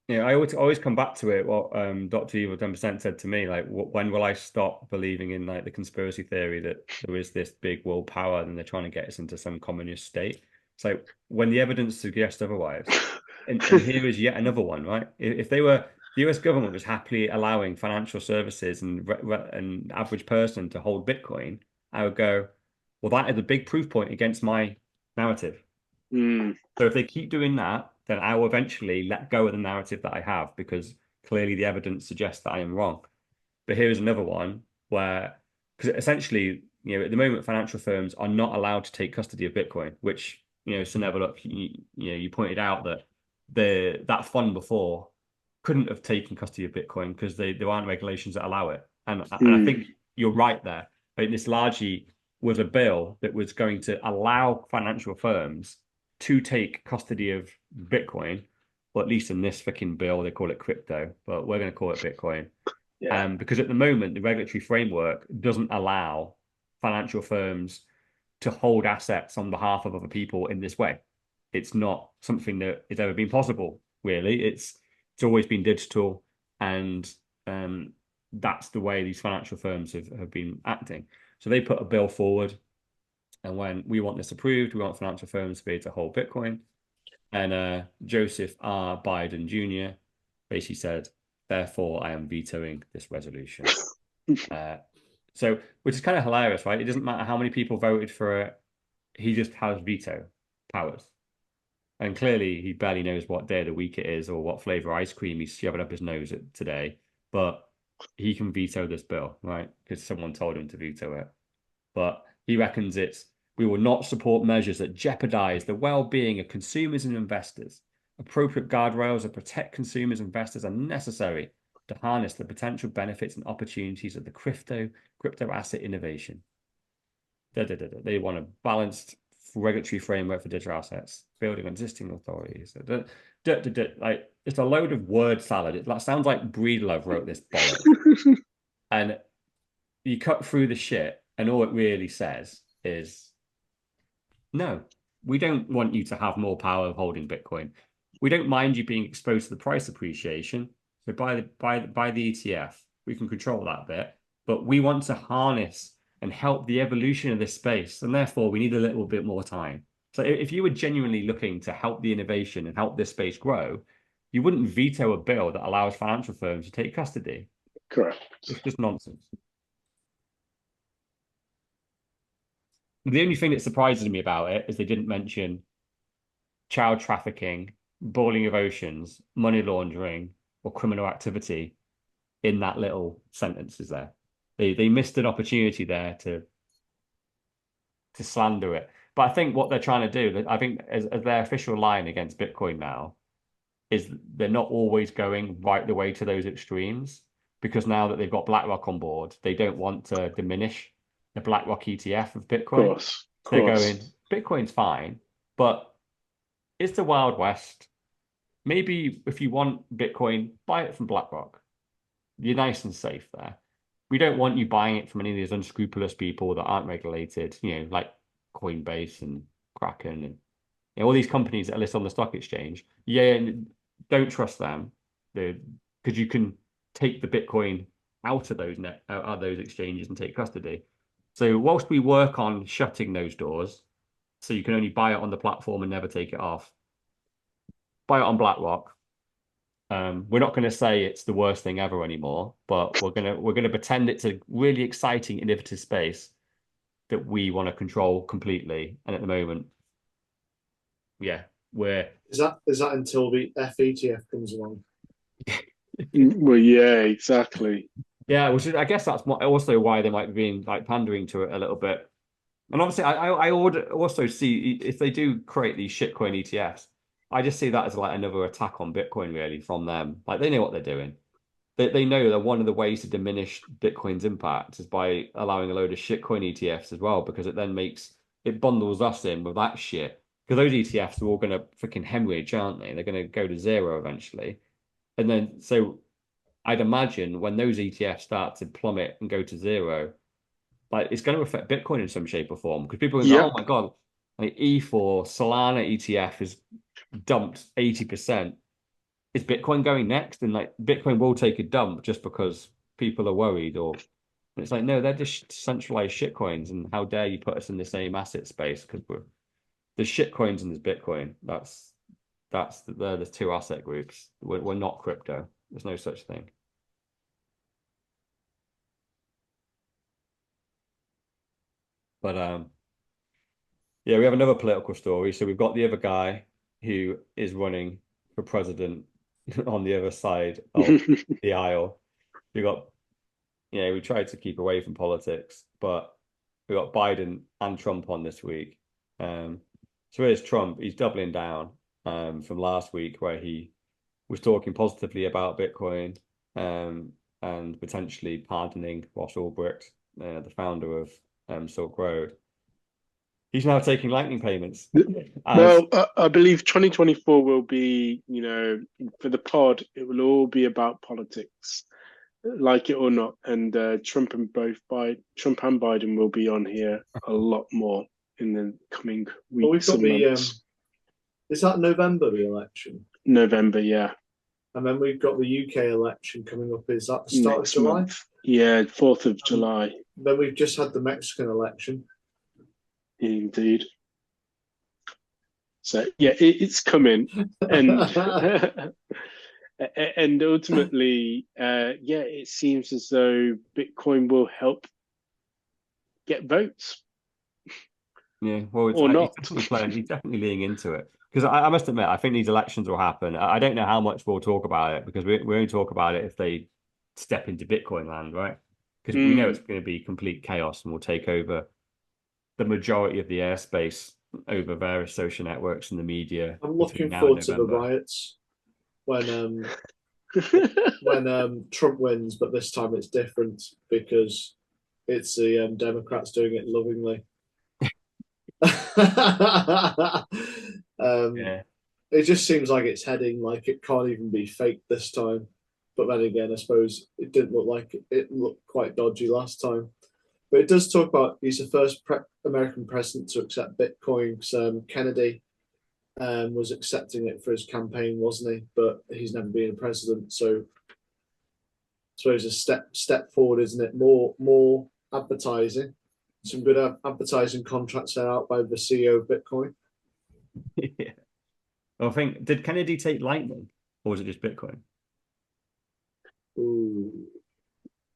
Yeah, I always come back to it. What Dr. Evil 10% said to me, like, when will I stop believing in like the conspiracy theory that there is this big world power and they're trying to get us into some communist state? It's like when the evidence suggests otherwise. And here is yet another one, right? If they were, the US government was happily allowing financial services and an average person to hold Bitcoin, I would go, well, that is a big proof point against my narrative. So if they keep doing that, then I will eventually let go of the narrative that I have because clearly the evidence suggests that I am wrong. But here's another one where, because essentially, at the moment, financial firms are not allowed to take custody of Bitcoin, which, Look, you pointed out that that fund before couldn't have taken custody of Bitcoin because there aren't regulations that allow it. And I think you're right there. But this largely was a bill that was going to allow financial firms to take custody of Bitcoin, or at least in this freaking bill, they call it crypto, but we're going to call it Bitcoin. Yeah. Because at the moment, the regulatory framework doesn't allow financial firms to hold assets on behalf of other people in this way. It's not something that has ever been possible, really. It's always been digital, and that's the way these financial firms have been acting. So they put a bill forward, and when we want this approved, we want financial firms to be able to hold Bitcoin. And Joseph R. Biden Jr. basically said, therefore, I am vetoing this resolution. So, which is kind of hilarious, right? It doesn't matter how many people voted for it. He just has veto powers. And clearly, he barely knows what day of the week it is or what flavor ice cream he's shoving up his nose at today. But he can veto this bill, right? Because someone told him to veto it. But he reckons we will not support measures that jeopardize the well-being of consumers and investors. Appropriate guardrails that protect consumers and investors are necessary to harness the potential benefits and opportunities of the crypto asset innovation. They want a balanced regulatory framework for digital assets, building on existing authorities. Like, it's a load of word salad. It sounds like Breedlove wrote this bollocks. And you cut through the shit, and all it really says is, no, we don't want you to have more power of holding Bitcoin. We don't mind you being exposed to the price appreciation. So by the ETF, we can control that bit. But we want to harness and help the evolution of this space. And therefore, we need a little bit more time. So if you were genuinely looking to help the innovation and help this space grow, you wouldn't veto a bill that allows financial firms to take custody. Correct. It's just nonsense. The only thing that surprises me about it is they didn't mention child trafficking, boiling of oceans, money laundering, or criminal activity in that little sentences there. They missed an opportunity there to slander it. But I think what they're trying to do, I think as their official line against Bitcoin now, is they're not always going right the way to those extremes, because now that they've got BlackRock on board, they don't want to diminish the BlackRock ETF of Bitcoin. Of course. They're going, Bitcoin's fine, but it's the Wild West. Maybe if you want Bitcoin, buy it from BlackRock. You're nice and safe there. We don't want you buying it from any of these unscrupulous people that aren't regulated, like Coinbase and Kraken and all these companies that are listed on the stock exchange. Yeah, and don't trust them, because you can take the Bitcoin out of those exchanges and take custody. So whilst we work on shutting those doors, so you can only buy it on the platform and never take it off, buy it on BlackRock. We're not going to say it's the worst thing ever anymore, but we're gonna pretend it's a really exciting, innovative space that we want to control completely. And at the moment, yeah, is that until the FETF comes along? Well, yeah, exactly. Yeah, which is, I guess that's also why they might be being like pandering to it a little bit. And obviously, I would also see if they do create these shitcoin ETFs, I just see that as like another attack on Bitcoin, really, from them. Like they know what they're doing. They know that one of the ways to diminish Bitcoin's impact is by allowing a load of shitcoin ETFs as well, because it then makes it bundles us in with that shit. Because those ETFs are all going to freaking hemorrhage, aren't they? They're going to go to zero eventually. And then, so I'd imagine when those ETFs start to plummet and go to zero, like it's going to affect Bitcoin in some shape or form. Because people are going, oh Yep. my God, like E4 Solana ETF is dumped 80%. Is Bitcoin going next? And like Bitcoin will take a dump just because people are worried, or it's like, no, they're just centralized shitcoins, and how dare you put us in the same asset space? Because there's shitcoins and there's Bitcoin. They're the two asset groups. We're not crypto. There's no such thing. But yeah, we have another political story. So we've got the other guy who is running for president on the other side of the aisle. We got, we tried to keep away from politics, but we got Biden and Trump on this week. So here's Trump. He's doubling down from last week, where he was talking positively about Bitcoin and potentially pardoning Ross Ulbricht, the founder of Silk Road. He's now taking lightning payments. Well, I believe 2024 will be, for the pod, it will all be about politics, like it or not. And Trump and Biden will be on here a lot more in the coming Well, we've weeks got and months. Is that November, the election? November, yeah. And then we've got the UK election coming up. Is that the start Next of July? month. Yeah, 4th of July. Then we've just had the Mexican election. Indeed. So yeah, it's coming, and and ultimately, it seems as though Bitcoin will help get votes. Yeah, well, Or not. he's definitely leaning into it. Because I must admit, I think these elections will happen. I don't know how much we'll talk about it, because we only talk about it if they step into Bitcoin land, right? Because we know it's going to be complete chaos and will take over the majority of the airspace over various social networks and the media. I'm looking forward to the riots when Trump wins, but this time it's different because it's the Democrats doing it lovingly. Yeah. It just seems like it's heading like it can't even be fake this time. But then again, I suppose it didn't look like it looked quite dodgy last time. But it does talk about he's the first American president to accept Bitcoin. Kennedy was accepting it for his campaign, wasn't he? But he's never been a president, so I suppose a step forward, isn't it? More advertising. Some good advertising contracts are out by the CEO of Bitcoin. Yeah. Well, I think, did Kennedy take Lightning, or was it just Bitcoin? Ooh,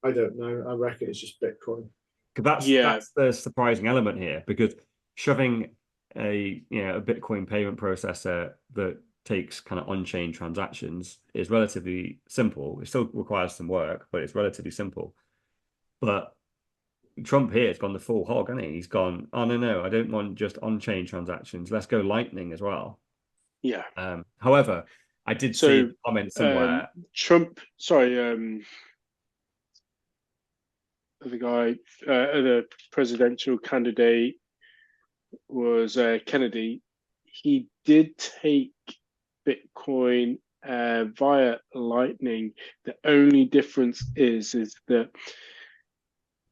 I don't know. I reckon it's just Bitcoin. Because that's the surprising element here, because shoving a Bitcoin payment processor that takes kind of on-chain transactions is relatively simple. It still requires some work, but it's relatively simple. But Trump here has gone the full hog, hasn't he? He's gone, oh no, I don't want just on-chain transactions. Let's go Lightning as well. Yeah. However, I did see a comment somewhere. Trump, sorry, the presidential candidate was Kennedy. He did take Bitcoin via Lightning. The only difference is that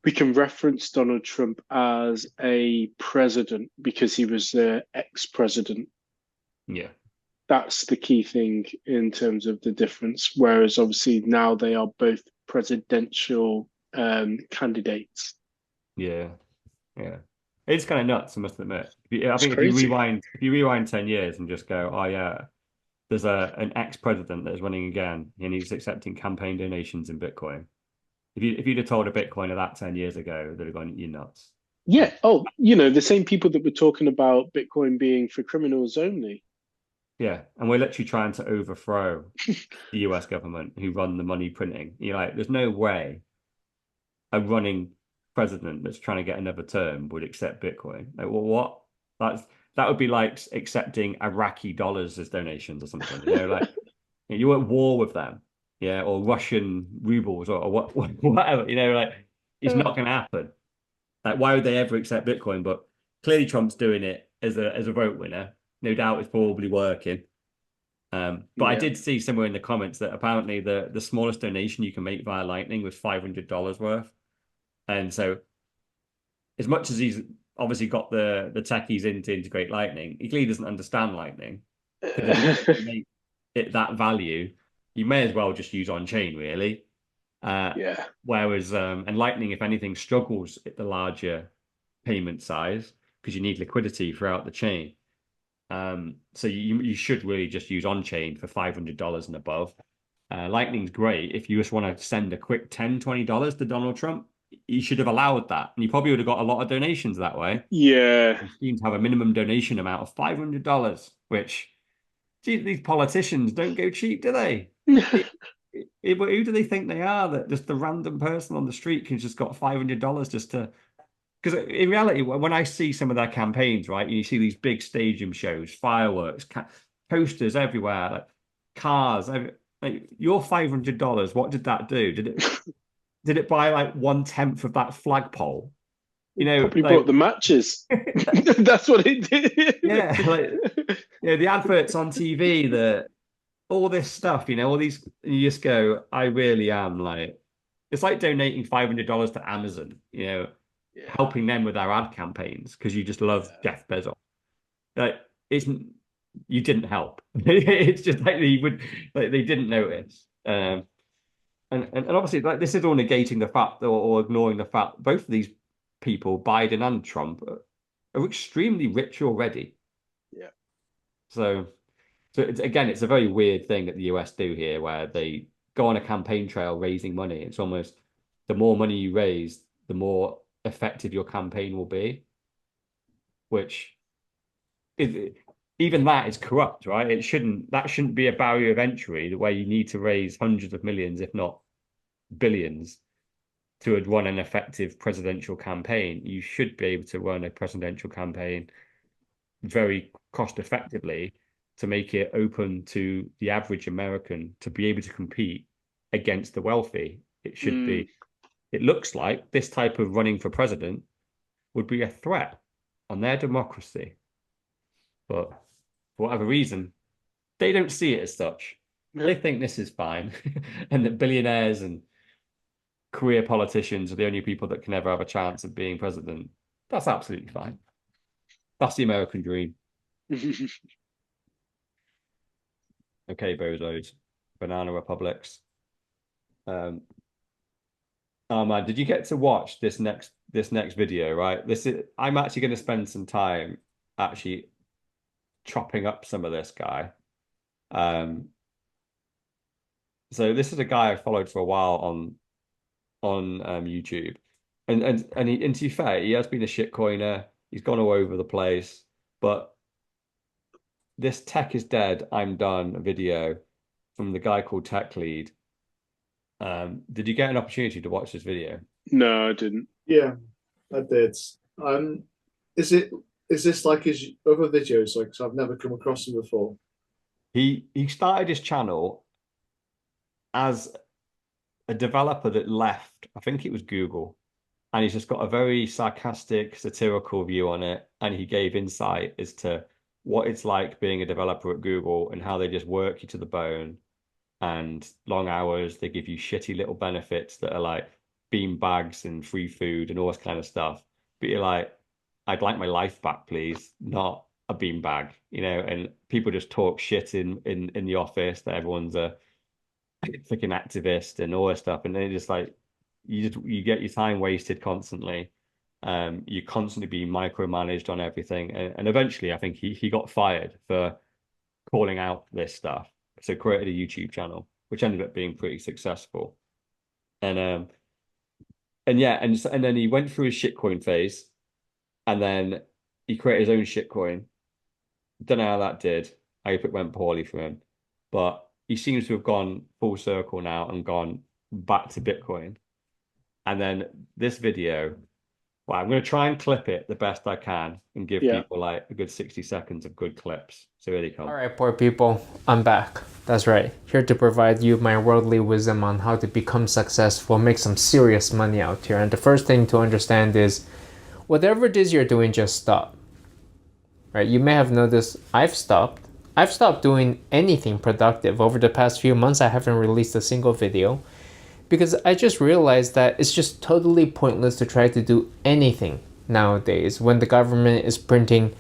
we can reference Donald Trump as a president because he was the ex-president. Yeah. That's the key thing in terms of the difference. Whereas obviously now they are both presidential candidates. Yeah. It's kind of nuts, I must admit. I think if you rewind 10 years and just go, oh yeah, there's an ex-president that is running again and he's accepting campaign donations in Bitcoin. If you'd have told a Bitcoiner that 10 years ago, they'd have gone, you're nuts. Yeah. Oh, the same people that were talking about Bitcoin being for criminals only. Yeah, and we're literally trying to overthrow the US government who run the money printing. You're like, there's no way a running president that's trying to get another term would accept Bitcoin. Like, well, what? That would be like accepting Iraqi dollars as donations or something. You know, like you're at war with them, yeah, or Russian rubles or what, whatever. You know, like it's not going to happen. Like, why would they ever accept Bitcoin? But clearly, Trump's doing it as a vote winner. No doubt, it's probably working. But I did see somewhere in the comments that apparently the smallest donation you can make via Lightning was $500 worth. And so, as much as he's obviously got the techies in to integrate Lightning, he clearly doesn't understand Lightning. Because if you make it that value, you may as well just use on chain, really. Whereas, and Lightning, if anything, struggles at the larger payment size because you need liquidity throughout the chain. So you should really just use on chain for $500 and above. Lightning's great if you just want to send a quick $10, $20 to Donald Trump. You should have allowed that, and you probably would have got a lot of donations that way. Yeah, You seem to have a minimum donation amount of $500, which, geez, these politicians don't go cheap, do they? Who do they think they are? That just the random person on the street can just got $500 just to. Because in reality, when I see some of their campaigns, right, you see these big stadium shows, fireworks, posters everywhere, like cars. Like your $500, what did that do? Did it buy like 1/10 of that flagpole? You know, probably like, bought the matches. That's what it did. Yeah, like the adverts on TV, all this stuff, all these. You just go, I really am like, it's like donating $500 to Amazon, helping them with their ad campaigns because you just love Jeff Bezos. Like you didn't help. It's just like they didn't notice. And obviously, like, this is all negating the fact or ignoring the fact both of these people, Biden and Trump, are extremely rich already. Yeah. So it's a very weird thing that the US do here, where they go on a campaign trail raising money. It's almost the more money you raise, the more effective your campaign will be, which is, even that is corrupt, right? That shouldn't be a barrier of entry where you need to raise hundreds of millions, if not billions, to run an effective presidential campaign. You should be able to run a presidential campaign very cost effectively to make it open to the average American to be able to compete against the wealthy. It should be. It looks like this type of running for president would be a threat on their democracy. But for whatever reason, they don't see it as such. They think this is fine and that billionaires and career politicians are the only people that can ever have a chance of being president. That's absolutely fine. That's the American dream. Okay, bozos, banana republics. Oh man, did you get to watch this next video? Right, I'm actually going to spend some time actually chopping up some of this guy. So this is a guy I followed for a while on YouTube, and to be fair, he has been a shitcoiner. He's gone all over the place, but this tech is dead, I'm done video from the guy called Tech Lead. Did you get an opportunity to watch this video? No, I didn't. Yeah, I did. Is this like his other videos? Like, so I've never come across him before. He started his channel as a developer that left, I think it was Google, and he's just got a very sarcastic, satirical view on it, and he gave insight as to what it's like being a developer at Google and how they just work you to the bone and long hours. They give you shitty little benefits that are like bean bags and free food and all this kind of stuff. But you're like, I'd like my life back, please, not a bean bag, and people just talk shit in the office that everyone's a freaking activist and all this stuff. And then just like, you get your time wasted constantly. You're constantly being micromanaged on everything. And eventually I think he got fired for calling out this stuff. So created a YouTube channel, which ended up being pretty successful. And then he went through his shitcoin phase, and then he created his own shitcoin. Don't know how that did. I hope it went poorly for him. But he seems to have gone full circle now and gone back to Bitcoin. And then this video, well, I'm going to try and clip it the best I can and give people like a good 60 seconds of good clips. So here they come. All right, poor people, I'm back. That's right, here to provide you my worldly wisdom on how to become successful, make some serious money out here. And the first thing to understand is, whatever it is you're doing, just stop. Right? You may have noticed I've stopped. I've stopped doing anything productive. Over the past few months, I haven't released a single video because I just realized that it's just totally pointless to try to do anything nowadays when the government is printing,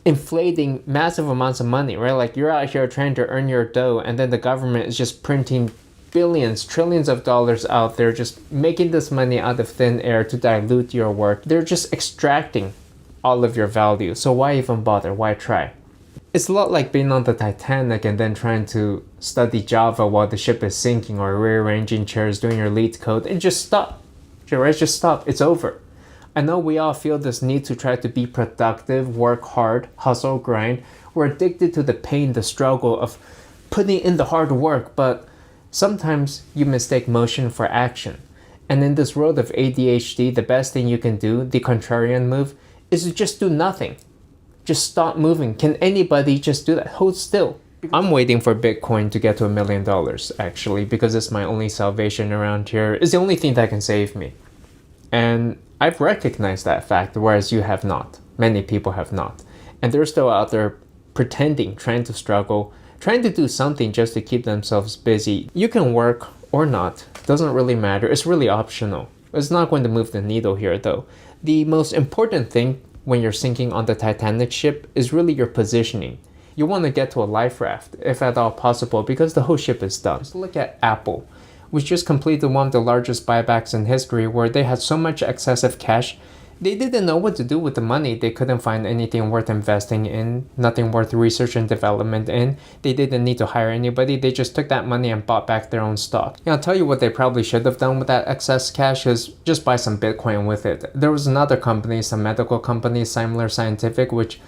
inflating massive amounts of money, right? Like you're out here trying to earn your dough and then the government is just printing billions, trillions of dollars out there, just making this money out of thin air to dilute your work. They're just extracting all of your value. So why even bother? Why try? It's a lot like being on the Titanic and then trying to study Java while the ship is sinking, or rearranging chairs doing your lead code, and just stop. Right? Just stop. It's over. I know we all feel this need to try to be productive, work hard, hustle, grind. We're addicted to the pain, the struggle of putting in the hard work, but sometimes you mistake motion for action. And in this world of ADHD, the best thing you can do, the contrarian move, is to just do nothing. Just stop moving. Can anybody just do that? Hold still. I'm waiting for Bitcoin to get to $1 million, actually, because it's my only salvation around here. It's the only thing that can save me. And I've recognized that fact, whereas you have not. Many people have not. And they're still out there pretending, trying to struggle, trying to do something just to keep themselves busy. You can work or not. Doesn't really matter. It's really optional. It's not going to move the needle here, though. The most important thing when you're sinking on the Titanic ship is really your positioning. You want to get to a life raft, if at all possible, because the whole ship is done. Just look at Apple, which just completed one of the largest buybacks in history, where they had so much excessive cash, they didn't know what to do with the money. They couldn't find anything worth investing in, nothing worth research and development in. They didn't need to hire anybody. They just took that money and bought back their own stock. I'll tell you what they probably should have done with that excess cash is just buy some Bitcoin with it. There was another company, some medical company, Simler Scientific, which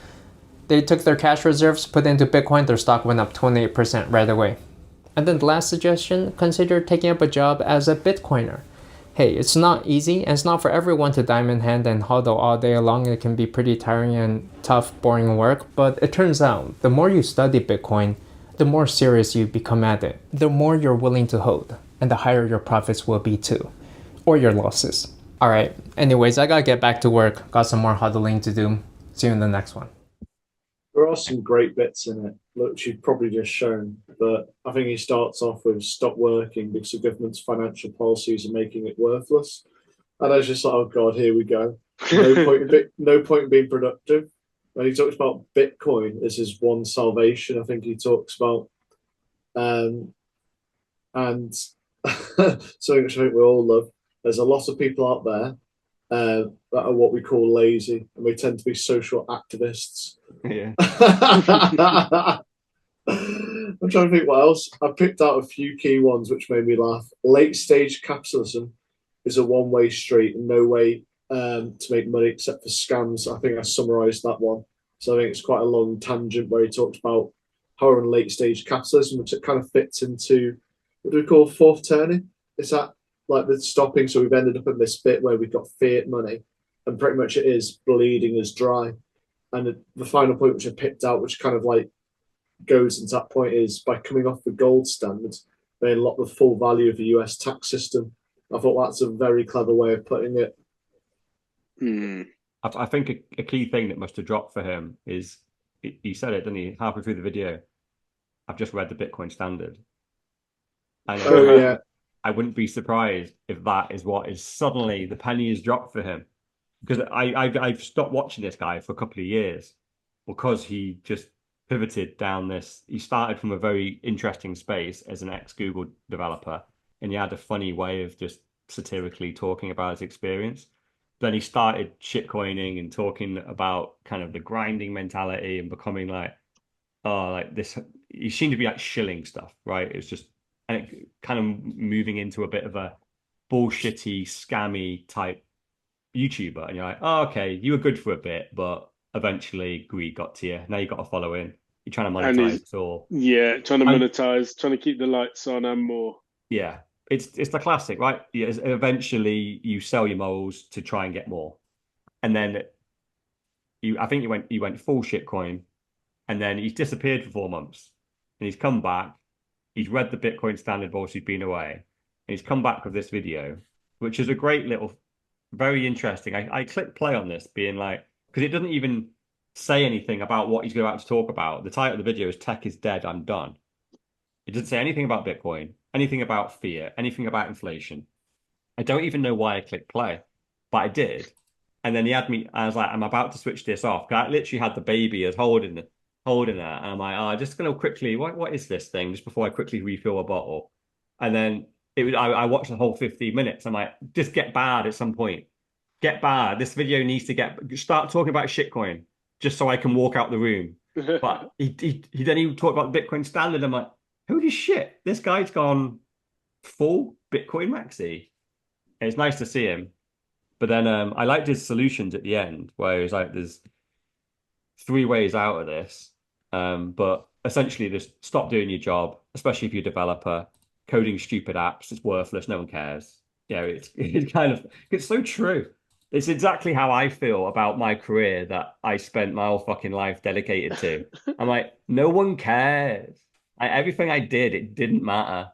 they took their cash reserves, put into Bitcoin, their stock went up 28% right away. And then the last suggestion, consider taking up a job as a Bitcoiner. Hey, it's not easy, and it's not for everyone to diamond hand and hodl all day long. It can be pretty tiring and tough, boring work, but it turns out the more you study Bitcoin, the more serious you become at it, the more you're willing to hold, and the higher your profits will be too, or your losses. All right, anyways, I gotta get back to work. Got some more hodling to do. See you in the next one. There are some great bits in it, which you've probably just shown, but I think he starts off with stop working because the government's financial policies are making it worthless. And I was just like, oh God, here we go. No point in being productive. When he talks about Bitcoin as his one salvation, I think he talks about, and something which I think we all love. There's a lot of people out there that are what we call lazy, and we tend to be social activists. Yeah. I'm trying to think what else. I picked out a few key ones which made me laugh. Late stage capitalism is a one-way street and no way to make money except for scams. I think I summarised that one. So I think it's quite a long tangent where he talks about how we're in late stage capitalism, which it kind of fits into what do we call fourth turning? Is that like the stopping? So we've ended up in this bit where we've got fiat money, and pretty much it is bleeding us dry. And the final point which I picked out, which kind of like goes into that point, is by coming off the gold standard, they unlock the full value of the US tax system. I thought that's a very clever way of putting it. I think a key thing that must have dropped for him is, he said it, didn't he, halfway through the video, I've just read the Bitcoin standard. And yeah. I wouldn't be surprised if that is what is suddenly the penny is dropped for him. Because I've stopped watching this guy for a couple of years because he just pivoted down this. He started from a very interesting space as an ex-Google developer, and he had a funny way of just satirically talking about his experience. Then he started shitcoining and talking about kind of the grinding mentality and becoming like, oh, like this. He seemed to be like shilling stuff, right? It was just, and it kind of moving into a bit of a bullshitty, scammy type YouTuber. And you're like, oh, okay, you were good for a bit, but eventually greed got to you. Now you got to follow in. You're trying to And monetize or trying to and monetize, trying to keep the lights on and more. yeah, it's the classic, right? Yeah, eventually you sell your moles to try and get more, and then I think you went full shitcoin, and then he's disappeared for 4 months, and he's come back. He's read the Bitcoin standard whilst he's been away, and he's come back with this video, which is a great little, very interesting. I clicked play on this, being like, because it doesn't even say anything about what he's about to talk about. The title of the video is "Tech is Dead, I'm Done." It doesn't say anything about Bitcoin, anything about fear, anything about inflation. I don't even know why I clicked play, but I did. And then he had me, I was like, I'm about to switch this off. I literally had the baby as holding her. And I'm like, oh, just going to quickly, what is this thing? Just before I quickly refill a bottle. And then I watched the whole 15 minutes. I'm like, just get bad at some point. Get bad. This video needs to start talking about shitcoin just so I can walk out the room. But he then he talked about the Bitcoin standard. I'm like, holy shit, this guy's gone full Bitcoin maxi. And it's nice to see him. But then I liked his solutions at the end, where he was like, there's 3 ways out of this. But essentially just stop doing your job, especially if you're a developer. Coding stupid apps, it's worthless, no one cares. It's so true. It's exactly how I feel about my career that I spent my whole fucking life dedicated to. I'm like, no one cares. Everything I did, it didn't matter.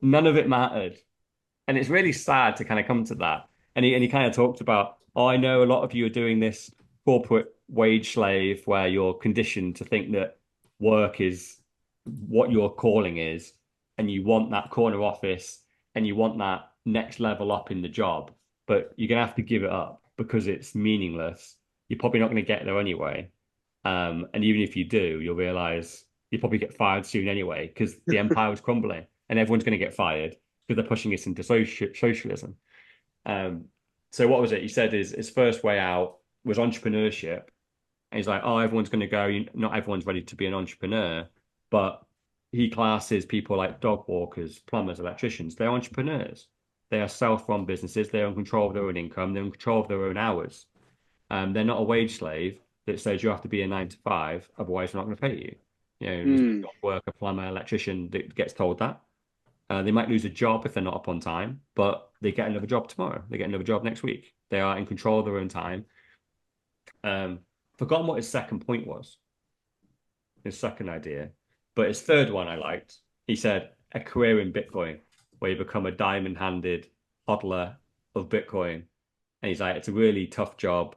None of it mattered. And it's really sad to kind of come to that. And he kind of talked about, oh, I know a lot of you are doing this corporate wage slave where you're conditioned to think that work is what your calling is, and you want that corner office and you want that next level up in the job, but you're gonna have to give it up because it's meaningless. You're probably not going to get there anyway. And even if you do, you'll realize you probably get fired soon anyway because the empire is crumbling and everyone's going to get fired because they're pushing us into socialism. So what was it? He said his first way out was entrepreneurship. And he's like, oh, everyone's going to go. Not everyone's ready to be an entrepreneur, but he classes people like dog walkers, plumbers, electricians. They're entrepreneurs. They are self-run businesses. They're in control of their own income. They're in control of their own hours. They're not a wage slave that says you have to be a 9 to 5, otherwise we're not going to pay you. Dog worker, plumber, electrician that gets told that. They might lose a job if they're not up on time, but they get another job tomorrow. They get another job next week. They are in control of their own time. Forgotten what his second point was, his second idea, but his third one I liked. He said a career in Bitcoin where you become a diamond-handed hodler of Bitcoin. And he's like, it's a really tough job.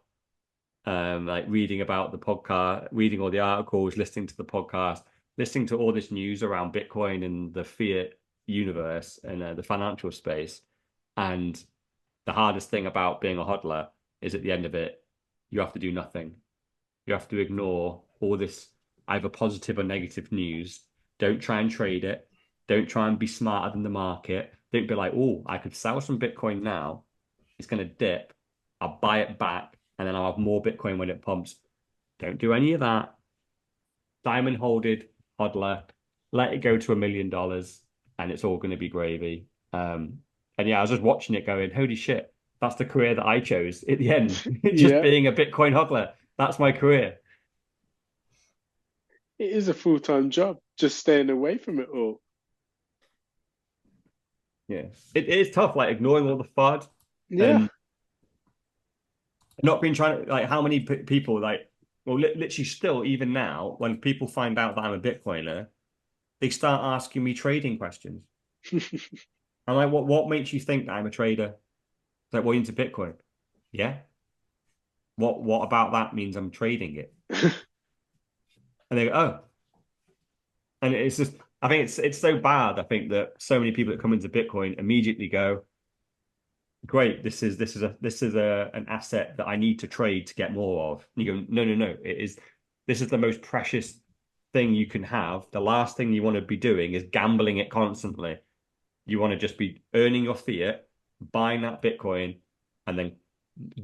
Like reading about the podcast, reading all the articles, listening to the podcast, listening to all this news around Bitcoin and the fiat universe and the financial space. And the hardest thing about being a hodler is at the end of it, you have to do nothing. You have to ignore all this either positive or negative news. Don't try and trade it. Don't try and be smarter than the market. Don't be like, oh, I could sell some Bitcoin now. It's going to dip. I'll buy it back and then I'll have more Bitcoin when it pumps. Don't do any of that. Diamond holded, hodler, let it go to $1 million and it's all going to be gravy. And yeah, I was just watching it going, holy shit, that's the career that I chose at the end. Just being a Bitcoin hodler. That's my career. It is a full-time job, just staying away from it all. Yeah, it is tough, like ignoring all the FUD Yeah. and not being trying to, like, how many people, like, well, literally still, even now, when people find out that I'm a Bitcoiner, they start asking me trading questions. I'm like, what makes you think that I'm a trader? It's like, well, into Bitcoin. Yeah. What about that means I'm trading it? And they go, oh. And it's just, I think it's so bad. I think that so many people that come into Bitcoin immediately go, great, this is an asset that I need to trade to get more of. And you go, no. This is the most precious thing you can have. The last thing you want to be doing is gambling it constantly. You want to just be earning your fiat, buying that Bitcoin, and then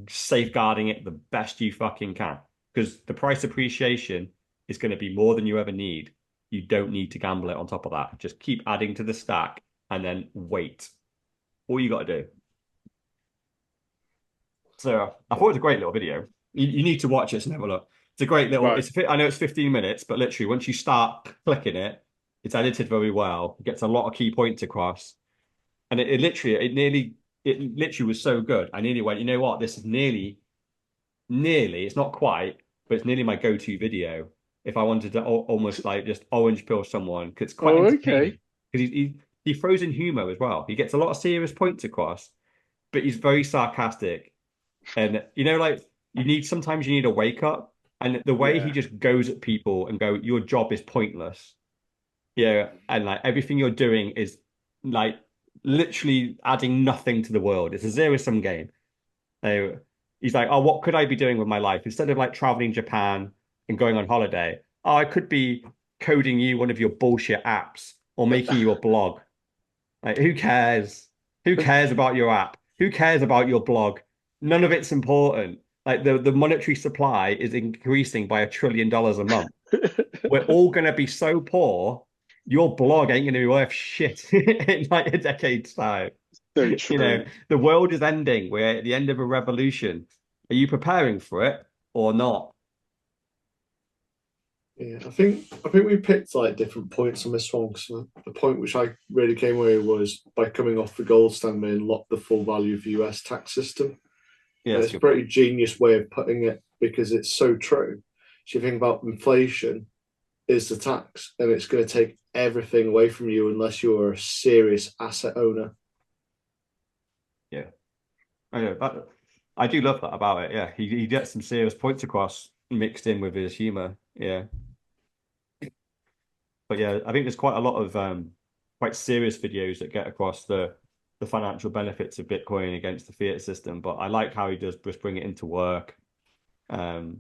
safeguarding it the best you fucking can. Because the price appreciation is going to be more than you ever need. You don't need to gamble it on top of that. Just keep adding to the stack and then wait. All you got to do. So I thought it was a great little video. You need to watch it and have a look. It's a great little. Right. I know it's 15 minutes, but literally once you start clicking it, it's edited very well. It gets a lot of key points across, and it literally was so good. I nearly went, you know what? This is nearly. It's not quite, but it's nearly my go-to video if I wanted to almost like just orange pill someone because it's quite Oh, entertaining. okay. Because he throws in humor as well. He gets a lot of serious points across, but he's very sarcastic. And like sometimes you need a wake up. And the way he Yeah. just goes at people and go, your job is pointless. Yeah. And like everything you're doing is like literally adding nothing to the world. It's a zero-sum game. So he's like, oh, what could I be doing with my life? Instead of like traveling Japan and going on holiday, oh, I could be coding you one of your bullshit apps or making you a blog. Like, who cares? Who cares about your app? Who cares about your blog? None of it's important. Like the monetary supply is increasing by $1 trillion a month. We're all gonna be so poor, your blog ain't gonna be worth shit in like a decade's time. So true. The world is ending. We're at the end of a revolution. Are you preparing for it or not? Yeah, I think we picked like different points on this one. So the point which I really came away was by coming off the gold standard and lock the full value of the US tax system. Yeah, And it's a pretty genius way of putting it because it's so true. So you think about inflation is the tax, and it's going to take everything away from you unless you're a serious asset owner. Yeah. I do love that about it. Yeah, he gets some serious points across mixed in with his humor. Yeah. But yeah, I think there's quite a lot of quite serious videos that get across the financial benefits of Bitcoin against the fiat system. But I like how he does just bring it into work. And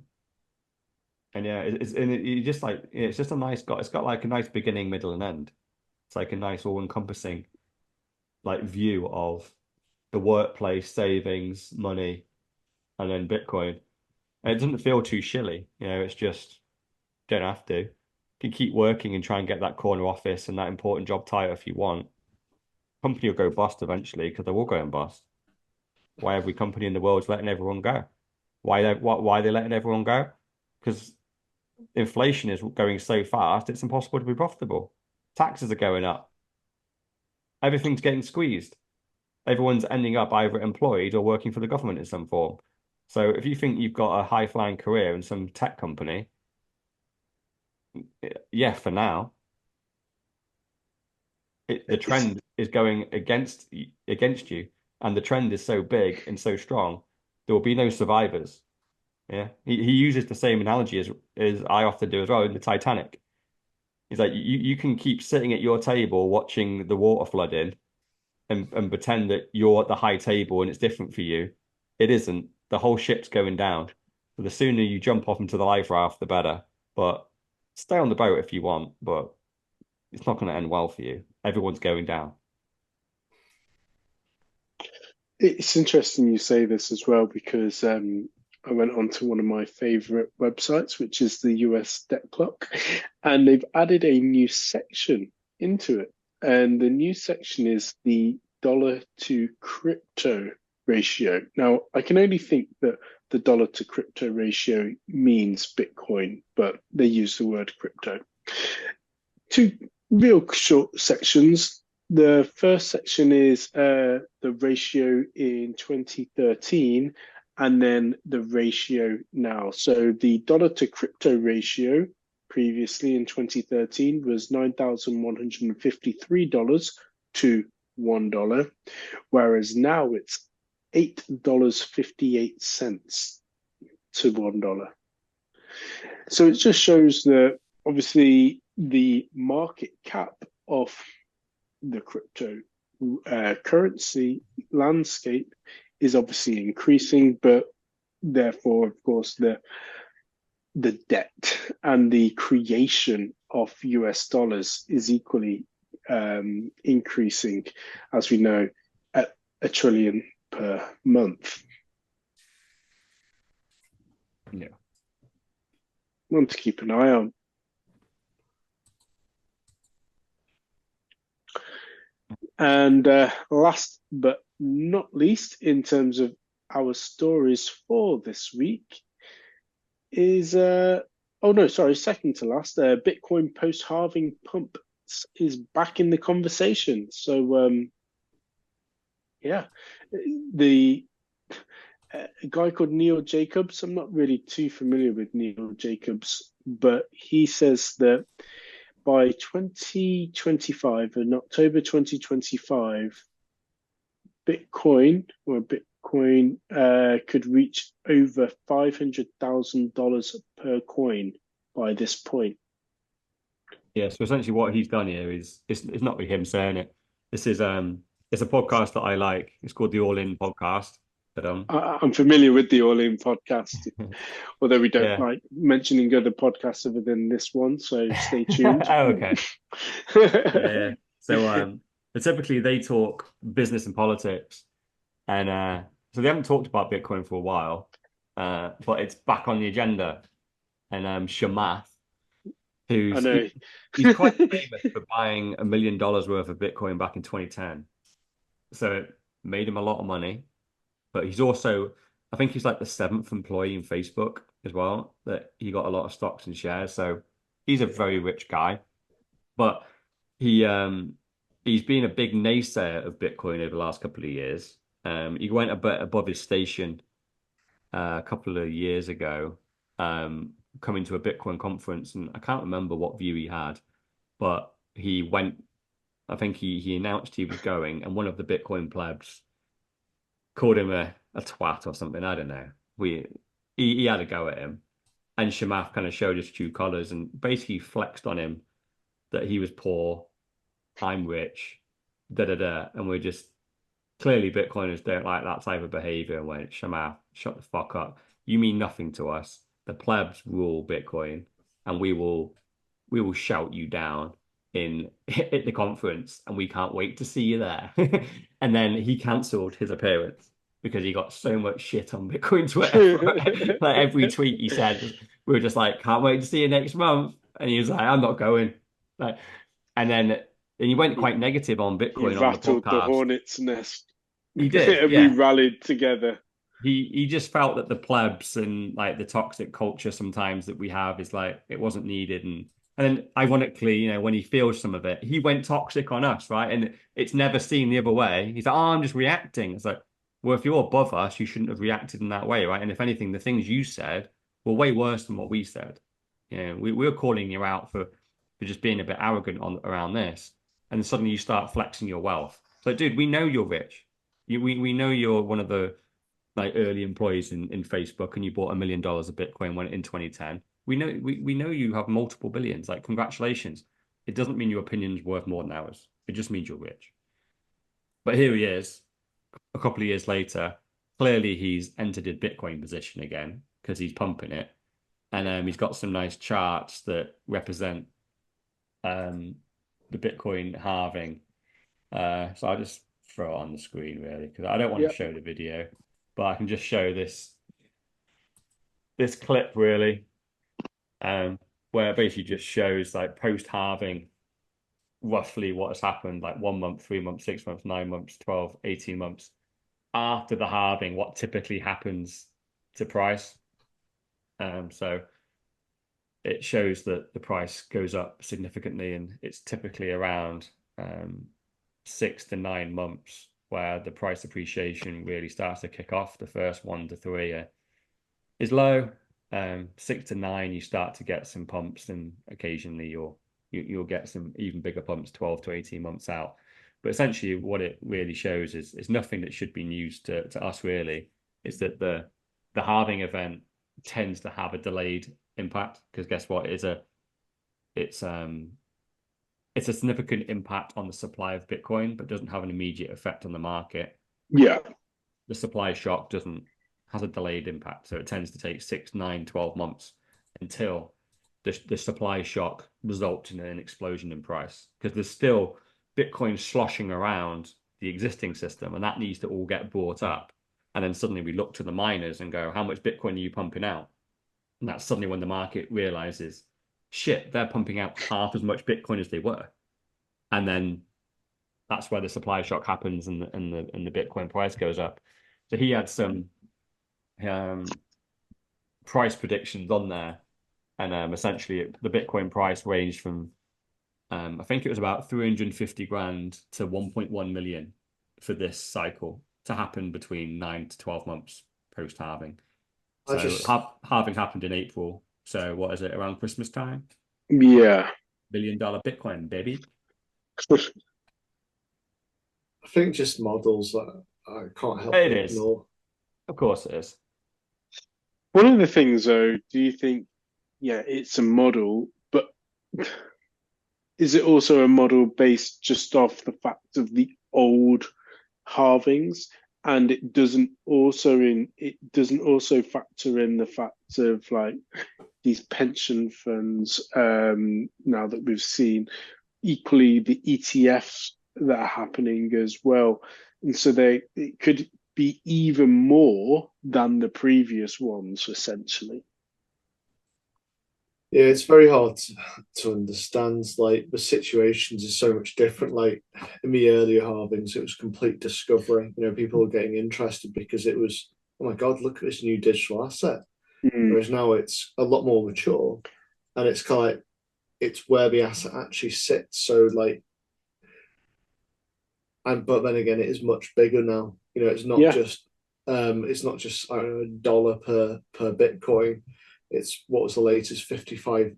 yeah, you just like it's just a nice it's got like a nice beginning, middle, and end. It's like a nice all-encompassing like view of the workplace, savings, money, and then Bitcoin. And it doesn't feel too shilly. It's just don't have to. You can keep working and try and get that corner office and that important job title if you want. Company will go bust eventually because they will go and bust. Why every company in the world is letting everyone go? Why are they letting everyone go? Because inflation is going so fast, it's impossible to be profitable. Taxes are going up. Everything's getting squeezed. Everyone's ending up either employed or working for the government in some form. So if you think you've got a high-flying career in some tech company, yeah, for now, the trend is going against you, and the trend is so big and so strong, there will be no survivors. Yeah, he uses the same analogy as I often do as well in the Titanic. He's like, you can keep sitting at your table watching the water flood in and pretend that you're at the high table and it's different for you. It isn't. The whole ship's going down. So the sooner you jump off into the life raft, the better. But stay on the boat if you want, but it's not going to end well for you. Everyone's going down. It's interesting you say this as well because I went onto one of my favorite websites, which is the US Debt Clock, and they've added a new section into it. And the new section is the dollar to crypto ratio. Now, I can only think that the dollar to crypto ratio means Bitcoin, but they use the word crypto. Two real short sections. The first section is the ratio in 2013 and then the ratio now. So the dollar to crypto ratio previously in 2013 was $9,153 to $1, whereas now it's $8.58 to $1. So it just shows that obviously the market cap of the crypto currency landscape is obviously increasing, but therefore, of course, the debt and the creation of US dollars is equally increasing, as we know, at $1 trillion per month. Yeah. One to keep an eye on. And last but not least, in terms of our stories for this week, is oh no, sorry, second to last. Bitcoin post halving pump is back in the conversation. So yeah, the a guy called Neil Jacobs. I'm not really too familiar with Neil Jacobs, but he says that by 2025, in October 2025, Bitcoin could reach over $500,000 per coin by this point. Yeah, so essentially what he's done here is it's not really him saying it. This is it's a podcast that I like. It's called the All In Podcast. But I'm familiar with the All In podcast, although we don't yeah. like mentioning other podcasts other than this one, so stay tuned. Oh, okay. Yeah. So but typically they talk business and politics. And so they haven't talked about Bitcoin for a while, but it's back on the agenda. And Shamath, I know. he's quite famous for buying $1 million worth of Bitcoin back in 2010. So it made him a lot of money. But he's also, I think he's like the seventh employee in Facebook as well, that he got a lot of stocks and shares. So he's a very rich guy. But he's been a big naysayer of Bitcoin over the last couple of years. He went a bit above his station a couple of years ago, coming to a Bitcoin conference, and I can't remember what view he had, but he went. I think he announced he was going, and one of the Bitcoin plebs called him a twat or something. I don't know. He had a go at him, and Shamath kind of showed his true colors and basically flexed on him that he was poor, I'm rich, da da da, and we're just clearly Bitcoiners don't like that type of behavior. And went, Shamath, shut the fuck up. You mean nothing to us. The plebs rule Bitcoin, and we will shout you down in at the conference, and we can't wait to see you there. And then he cancelled his appearance because he got so much shit on Bitcoin Twitter. Like every tweet he said, we were just like, can't wait to see you next month. And he was like, I'm not going. Like, and he went quite negative on He Bitcoin on the rattled the podcast. hornet's nest. He did, And yeah. we rallied together. He just felt that the plebs and like the toxic culture sometimes that we have is like it wasn't needed. And then ironically, when he feels some of it, he went toxic on us, right? And it's never seen the other way. He's like, oh, I'm just reacting. It's like, well, if you're above us, you shouldn't have reacted in that way, right? And if anything, the things you said were way worse than what we said. We were calling you out for just being a bit arrogant around this. And suddenly you start flexing your wealth. So, dude, we know you're rich. We know you're one of the like early employees in Facebook, and you bought $1 million of Bitcoin when in 2010. We know you have multiple billions. Like, congratulations. It doesn't mean your opinion's worth more than ours. It just means you're rich. But here he is, a couple of years later. Clearly, he's entered a Bitcoin position again because he's pumping it, and he's got some nice charts that represent the Bitcoin halving. So I'll just throw it on the screen really because I don't want to show the video. But I can just show this clip really, where it basically just shows like post halving roughly what has happened, like 1 month, 3 months, 6 months, 9 months, 12, 18 months after the halving, what typically happens to price. So it shows that the price goes up significantly, and it's typically around 6 to 9 months where the price appreciation really starts to kick off. The first 1 to 3 is low. 6 to 9, you start to get some pumps, and occasionally you'll get some even bigger pumps 12 to 18 months out. But essentially, what it really shows is nothing that should be news to us really. Is that the halving event tends to have a delayed impact because guess what? It's a significant impact on the supply of Bitcoin, but doesn't have an immediate effect on the market. Yeah. The supply shock has a delayed impact. So it tends to take 6, 9, 12 months until the supply shock results in an explosion in price because there's still Bitcoin sloshing around the existing system, and that needs to all get brought up. And then suddenly we look to the miners and go, how much Bitcoin are you pumping out? And that's suddenly when the market realizes, shit, they're pumping out half as much Bitcoin as they were. And then that's where the supply shock happens and the Bitcoin price goes up. So he had some price predictions on there, and essentially the Bitcoin price ranged from I think it was about 350 grand to 1.1 million for this cycle to happen between 9 to 12 months post halving. So halving happened in April. So what is it, around Christmas time? Yeah. $1 billion Bitcoin, baby. I think just models that I can't help It but is. ignore. Of course it is. One of the things, though, do you think, yeah, it's a model, but is it also a model based just off the fact of the old halvings? And it doesn't also factor in the fact of like these pension funds now that we've seen, equally the ETFs that are happening as well, and so it could be even more than the previous ones essentially. Yeah, it's very hard to understand. Like the situations is so much different. Like in the earlier halvings, it was complete discovery. You know, people were getting interested because it was, oh my God, look at this new digital asset. Whereas now it's a lot more mature, and it's kind of like it's where the asset actually sits. So like, but then again, it is much bigger now. You know, it's not just I don't know, $1 per Bitcoin. It's what was the latest 55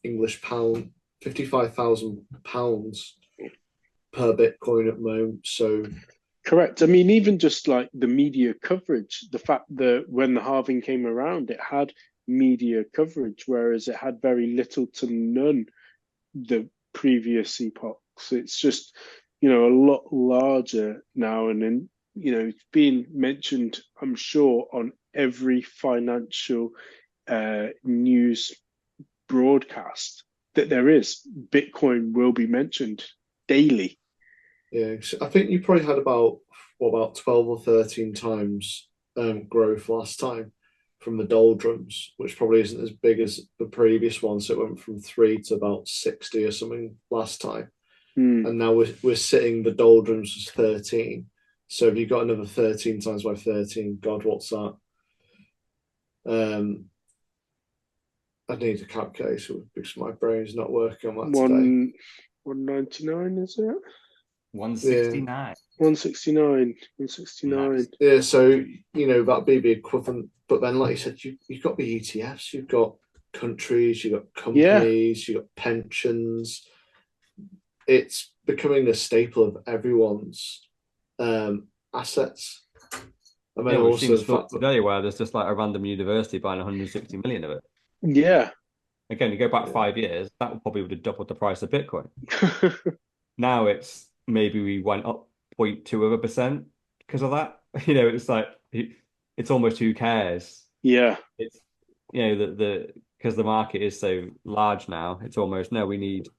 English pound, £55,000 per Bitcoin at the moment. So correct. I mean, even just like the media coverage, the fact that when the halving came around, it had media coverage, whereas it had very little to none the previous epochs. It's just, a lot larger now, and then, it's being mentioned, I'm sure, on every financial news broadcast that there is. Bitcoin will be mentioned daily. Yeah, I think you probably had about 12 or 13 times growth last time from the doldrums, which probably isn't as big as the previous one. So it went from 3 to about 60 or something last time. And now we're sitting, the doldrums was 13. So if you got another 13 times by 13, God, what's that? I need a calculator because my brain's not working on that today. 199, is it? 169. 169. Yeah, so that'd be the equivalent. But then, like you said, you've got the ETFs, you've got countries, you've got companies, you've got pensions. It's becoming a staple of everyone's assets. And then we've seen the stuff today where there's just like a random university buying 160 million of it. Yeah. Again, you go back 5 years, that probably would have doubled the price of Bitcoin. Now it's maybe we went up 0.2% because of that. It's like it's almost who cares. Yeah. It's because the market is so large now, it's almost we need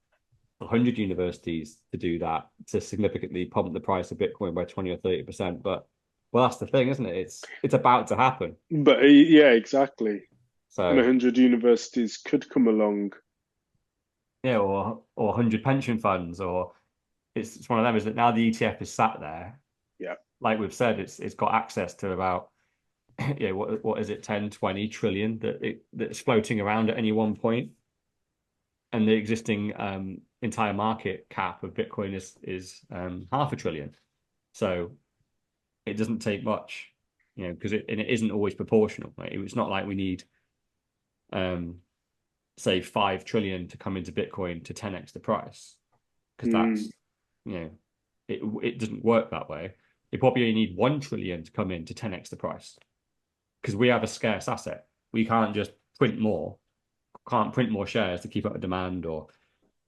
100 universities to do that to significantly pump the price of Bitcoin by 20 or 30%. But that's the thing, isn't it? It's about to happen. But yeah, exactly. So and 100 universities could come along. Yeah, or 100 pension funds, or it's one of them. Is that now the ETF is sat there? Yeah. Like we've said, it's got access to about what is it, 10, 20 trillion that's floating around at any one point. And the existing entire market cap of Bitcoin is $500 billion. So it doesn't take much, because it isn't always proportional. Right? It's not like we need say 5 trillion to come into Bitcoin to 10x the price, because that's it doesn't work that way. You probably only need 1 trillion to come in to 10x the price, because we have a scarce asset. We can't just print more shares to keep up with demand, or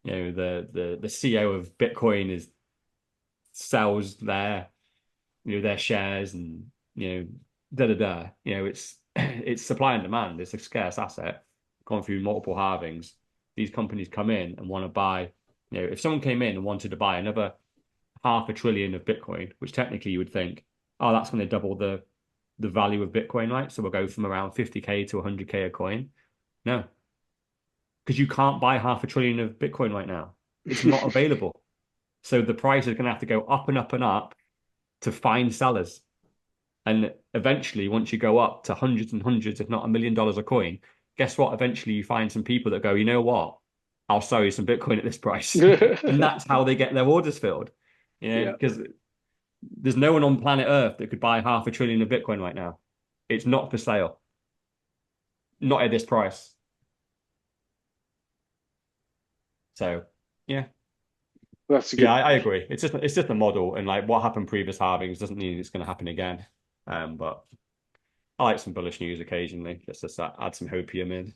the CEO of Bitcoin sells their shares, and it's supply and demand. It's a scarce asset gone through multiple halvings. These companies come in and want to buy, if someone came in and wanted to buy another $500 billion of Bitcoin, which technically you would think, oh, that's going to double the value of Bitcoin, right? So we'll go from around 50K to 100K a coin. No, because you can't buy $500 billion of Bitcoin right now. It's not available. So the price is going to have to go up and up and up to find sellers. And eventually, once you go up to hundreds and hundreds, if not $1 million a coin, guess what? Eventually, you find some people that go, you know what? I'll sell you some Bitcoin at this price. And that's how they get their orders filled. Because there's no one on planet Earth that could buy $500 billion of Bitcoin right now. It's not for sale. Not at this price. So, yeah. That's a good I agree. It's just a model, and like what happened previous halvings doesn't mean it's going to happen again. But I like some bullish news occasionally, just to add some hopium in.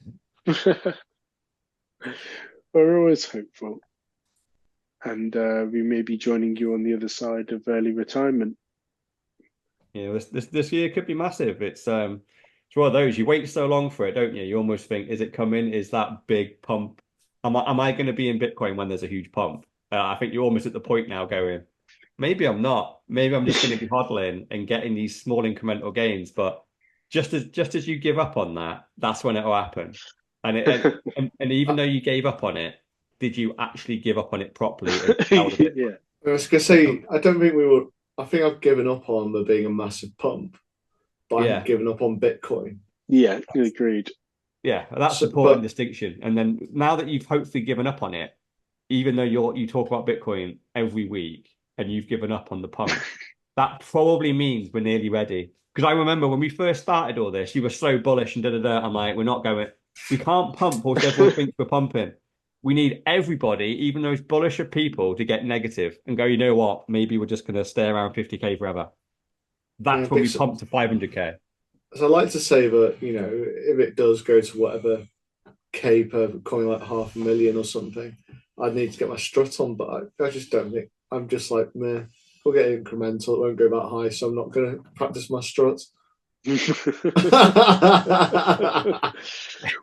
We're always hopeful, and we may be joining you on the other side of early retirement. Yeah, this year could be massive. It's one of those, you wait so long for it, don't you? You almost think, is it coming? Is that big pump? Am I going to be in Bitcoin when there's a huge pump? I think you're almost at the point now going, maybe I'm not. Maybe I'm just going to be hodling and getting these small incremental gains. But just as you give up on that, that's when it'll happen. And even though you gave up on it, did you actually give up on it properly? Yeah. I was going to say, I don't think we were. I think I've given up on there being a massive pump, but I haven't given up on Bitcoin. Yeah, agreed. Yeah, that's the important distinction. And then now that you've hopefully given up on it, even though you talk about Bitcoin every week and you've given up on the pump, that probably means we're nearly ready. Because I remember when we first started all this, you were so bullish and da-da-da. I'm like, we can't pump whilst everyone thinks we're pumping. We need everybody, even those bullish people, to get negative and go, you know what, maybe we're just going to stay around 50K forever. That's when we pump to 500K. So I like to say that, if it does go to whatever K per coin, like 500,000 or something, I'd need to get my strut on, but I just don't think, I'm just like, meh, we'll get incremental, it won't go that high, so I'm not going to practice my strut.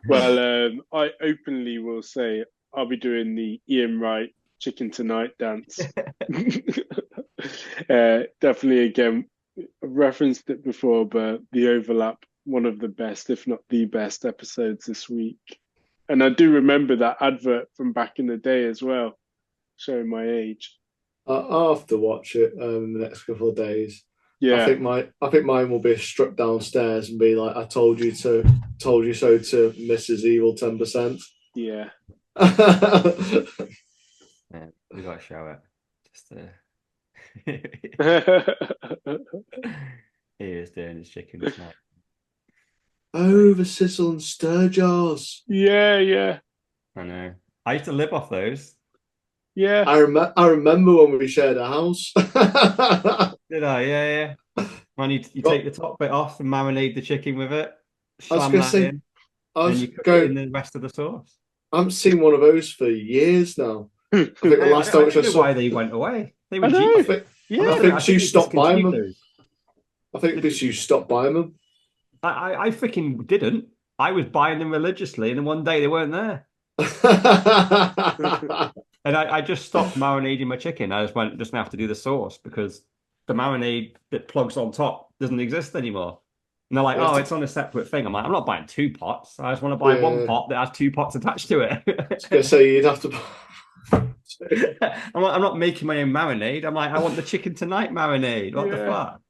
Well, I openly will say I'll be doing the Ian Wright Chicken Tonight dance. Definitely, again, I've referenced it before, but the overlap, one of the best, if not the best episodes this week. And I do remember that advert from back in the day as well, showing my age. I'll have to watch it in the next couple of days. Yeah, I think mine will be struck downstairs and be like, "I told you so" to Mrs. Evil 10%. Yeah. Yeah, we got to show it. Just he is doing his chicken tonight. Oh, the sizzle and stir jars. Yeah. I know. I used to live off those. Yeah. I remember when we shared a house. Did I? Yeah. Man, you take the top bit off and marinate the chicken with it. Slam that in. And you cook it in the rest of the sauce. I haven't seen one of those for years now. I think the last time I don't know why they went away. They were cheap. I think you stopped buying them. I think because you stopped buying them. I freaking didn't. I was buying them religiously, and then one day they weren't there. And I just stopped marinating my chicken. I just went, just have to do the sauce because the marinade that plugs on top doesn't exist anymore. And they're like, it's on a separate thing. I'm like, I'm not buying 2 pots. I just want to buy one pot that has 2 pots attached to it. I was going to say, you'd have to... I'm not making my own marinade. I'm like, I want the chicken tonight marinade. What the fuck?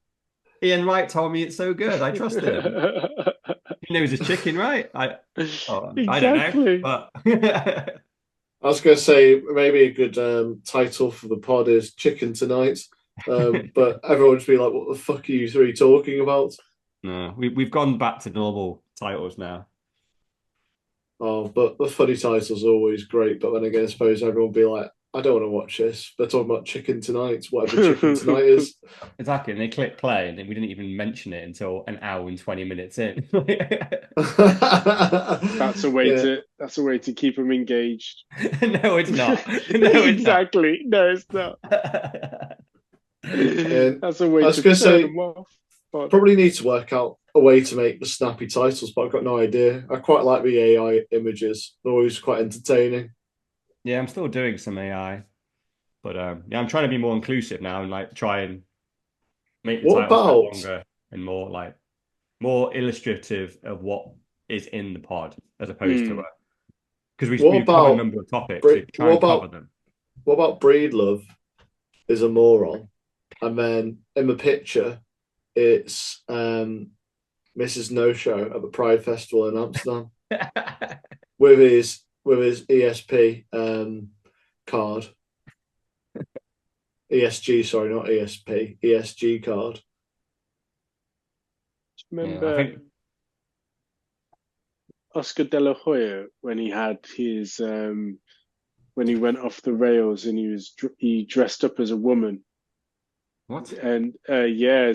Ian Wright told me it's so good. I trust him. He knows his chicken, right? I don't know. But... I was going to say, maybe a good title for the pod is Chicken Tonight. But everyone would be like, what the fuck are you three talking about? No, we've gone back to normal titles now. Oh, but the funny titles are always great. But then again, I suppose everyone would be like, I don't want to watch this. They're talking about Chicken Tonight, whatever Chicken Tonight is. Exactly. And they click play and we didn't even mention it until an hour and 20 minutes in. That's a way to keep them engaged. No, it's not. Exactly. No, it's not. That's a way to turn them off. Probably need to work out a way to make the snappy titles, but I've got no idea. I quite like the AI images. They're always quite entertaining. Yeah, I'm still doing some AI. But I'm trying to be more inclusive now and like try and make the titles longer and more illustrative of what is in the pod as opposed to because we've covered a number of topics. We try and cover them. What about Breedlove is a moron, and then in the picture it's Mrs. No Show at the Pride Festival in Amsterdam with his ESP card. ESG, sorry, not ESP, ESG card. Remember I think Oscar De La Hoya when he had his when he went off the rails and he dressed up as a woman. what? And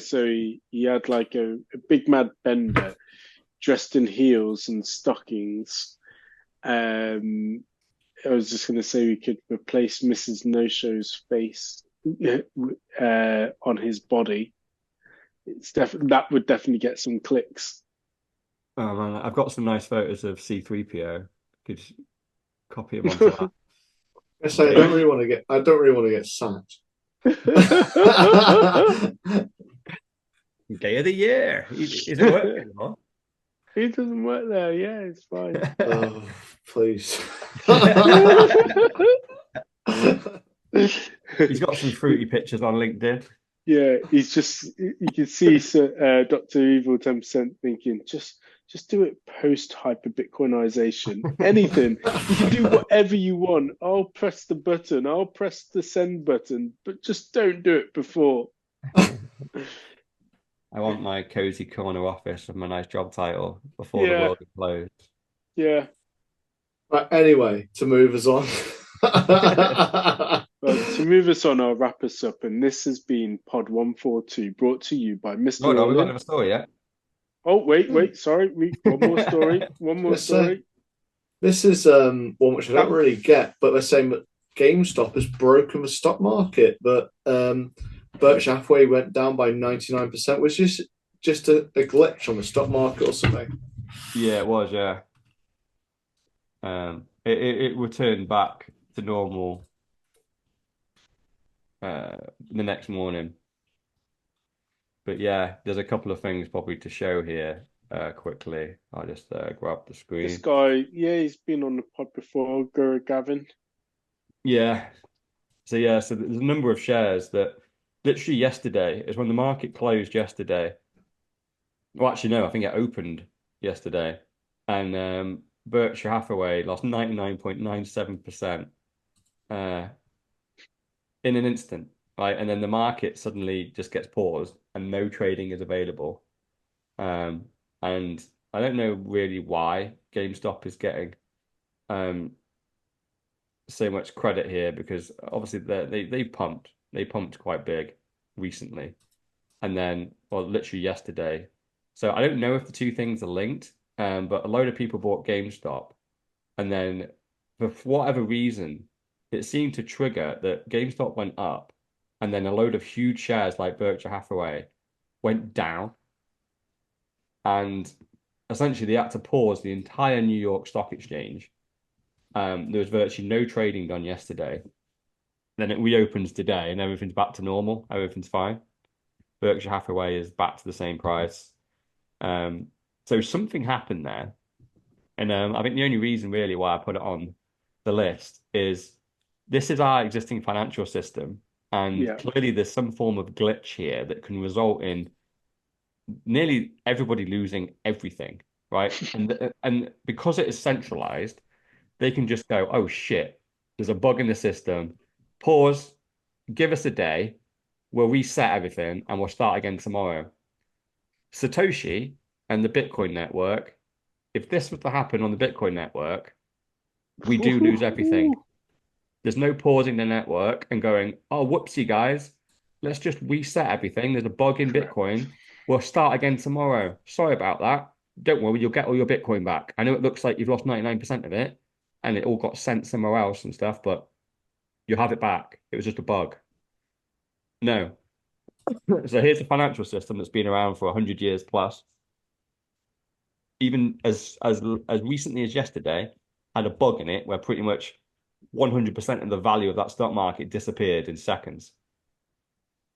so he had like a big mad bender dressed in heels and stockings. I was just going to say we could replace Mrs. No Show's face on his body. That would definitely get some clicks. Oh man, I've got some nice photos of C3PO. Could copy him onto that. I say I don't really want to get sacked. Day of the year. Is it working anymore? He doesn't work there. Yeah, it's fine. Oh, please. He's got some fruity pictures on LinkedIn. Yeah, he's just, you can see Dr. Evil 10% thinking, just do it post hyper Bitcoinization. Anything. You can do whatever you want. I'll press the button. I'll press the send button, but just don't do it before. I want my cozy corner office with my nice job title before the Yeah. world implodes. Yeah. Right, anyway, to move us on. Well, to move us on, I'll wrap us up. And this has been Pod 142, brought to you by Mr. No, we've got Orlin. another story yet. Oh, wait, sorry. One more story. One more Yes, story. This is one which I don't really get, but they're saying that GameStop has broken the stock market, but Berkshire Hathaway went down by 99%, which is just a glitch on the stock market or something. Yeah, it was, yeah. It returned back to normal the next morning. But yeah, there's a couple of things probably to show here quickly. I'll just grab the screen. This guy, yeah, he's been on the pod before, Guru Gavin. Yeah. So there's a number of shares that literally yesterday is when the market closed yesterday. Well, actually, no, I think it opened yesterday. And Berkshire Hathaway lost 99.97% in an instant, right? And then the market suddenly just gets paused and no trading is available. And I don't know really why GameStop is getting so much credit here, because obviously they pumped quite big recently, and then literally yesterday. So I don't know if the two things are linked, but a load of people bought GameStop, and then for whatever reason, it seemed to trigger that GameStop went up, and then a load of huge shares like Berkshire Hathaway went down, and essentially they had to pause the entire New York Stock Exchange. There was virtually no trading done yesterday. Then it reopens today and everything's back to normal. Everything's fine. Berkshire Hathaway is back to the same price. So something happened there. And I think the only reason really why I put it on the list is this is our existing financial system. And clearly there's some form of glitch here that can result in nearly everybody losing everything, right? And because it is centralized, they can just go, oh shit, there's a bug in the system. Pause, give us a day, we'll reset everything and we'll start again tomorrow. Satoshi and the Bitcoin network, if this was to happen on the Bitcoin network, we do lose everything. There's no pausing the network and going, oh, whoopsie, guys, let's just reset everything. There's a bug in Bitcoin. We'll start again tomorrow. Sorry about that. Don't worry, you'll get all your Bitcoin back. I know it looks like you've lost 99% of it and it all got sent somewhere else and stuff, but you'll have it back. It was just a bug. No. So here's a financial system that's been around for 100 years plus. Even as recently as yesterday, had a bug in it where pretty much 100% of the value of that stock market disappeared in seconds.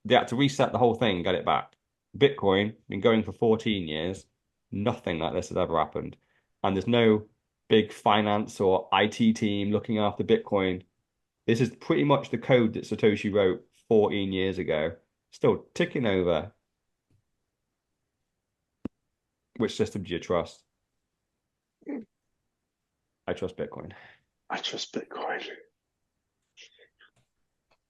They had to reset the whole thing and get it back. Bitcoin, been going for 14 years. Nothing like this has ever happened. And there's no big finance or IT team looking after Bitcoin. This is pretty much the code that Satoshi wrote 14 years ago. Still ticking over. Which system do you trust? I trust Bitcoin. I trust Bitcoin.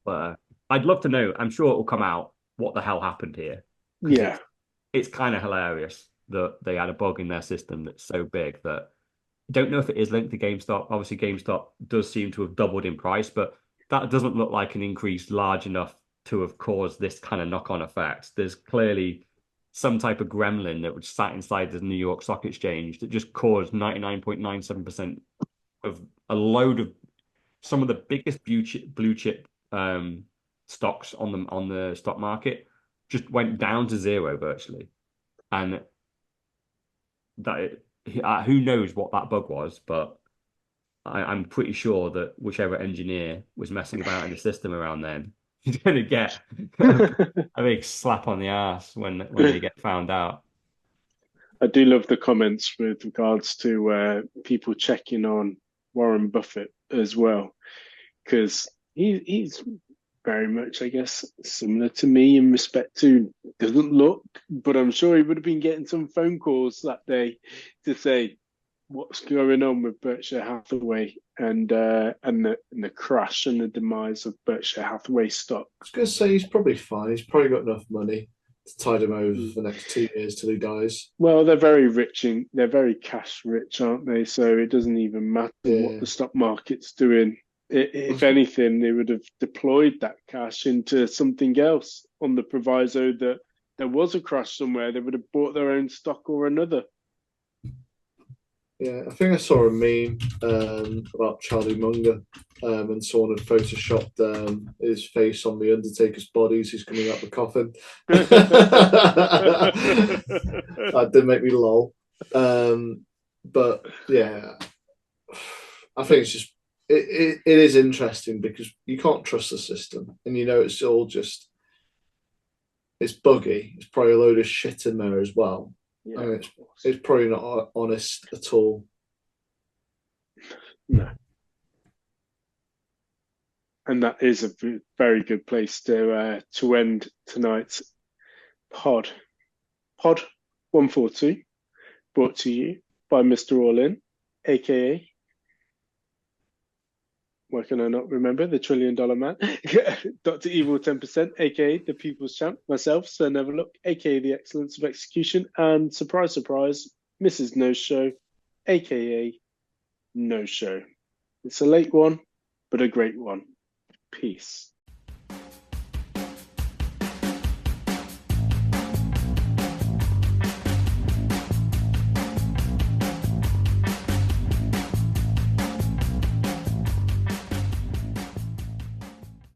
But I'd love to know. I'm sure it will come out what the hell happened here. Yeah. It's kind of hilarious that they had a bug in their system that's so big that I don't know if it is linked to GameStop. Obviously, GameStop does seem to have doubled in price, but that doesn't look like an increase large enough to have caused this kind of knock-on effect. There's clearly some type of gremlin that was sat inside the New York Stock Exchange that just caused 99.97% of a load of some of the biggest blue chip stocks on the stock market just went down to zero virtually, and that who knows what that bug was, but I'm pretty sure that whichever engineer was messing about in the system around then is going to get a big slap on the ass when they get found out. I do love the comments with regards to people checking on Warren Buffett as well, because he's very much, I guess, similar to me in respect to doesn't look, but I'm sure he would have been getting some phone calls that day to say what's going on with Berkshire Hathaway and the crash and the demise of Berkshire Hathaway stock. I was going to say he's probably fine. He's probably got enough money to tide him over for the next 2 years till he dies. Well, they're very rich and they're very cash rich, aren't they? So it doesn't even matter what the stock market's doing. If anything, they would have deployed that cash into something else on the proviso that there was a crash somewhere. They would have bought their own stock or another. Yeah, I think I saw a meme about Charlie Munger, and someone had photoshopped his face on the Undertaker's body as he's coming out the coffin. That did make me lol. But yeah, I think it's just it is interesting because you can't trust the system, and it's all just it's buggy. It's probably a load of shit in there as well. Yeah, I mean, it's probably not honest at all. No. And that is a very good place to end tonight's pod. Pod 142, brought to you by Mr. All-In, aka, why can I not remember, the $1 trillion man, Dr. Evil 10%, aka the People's Champ, myself, Sir Neverlook, aka the Excellence of Execution, and surprise, surprise, Mrs. No Show, aka No Show. It's a late one, but a great one. Peace.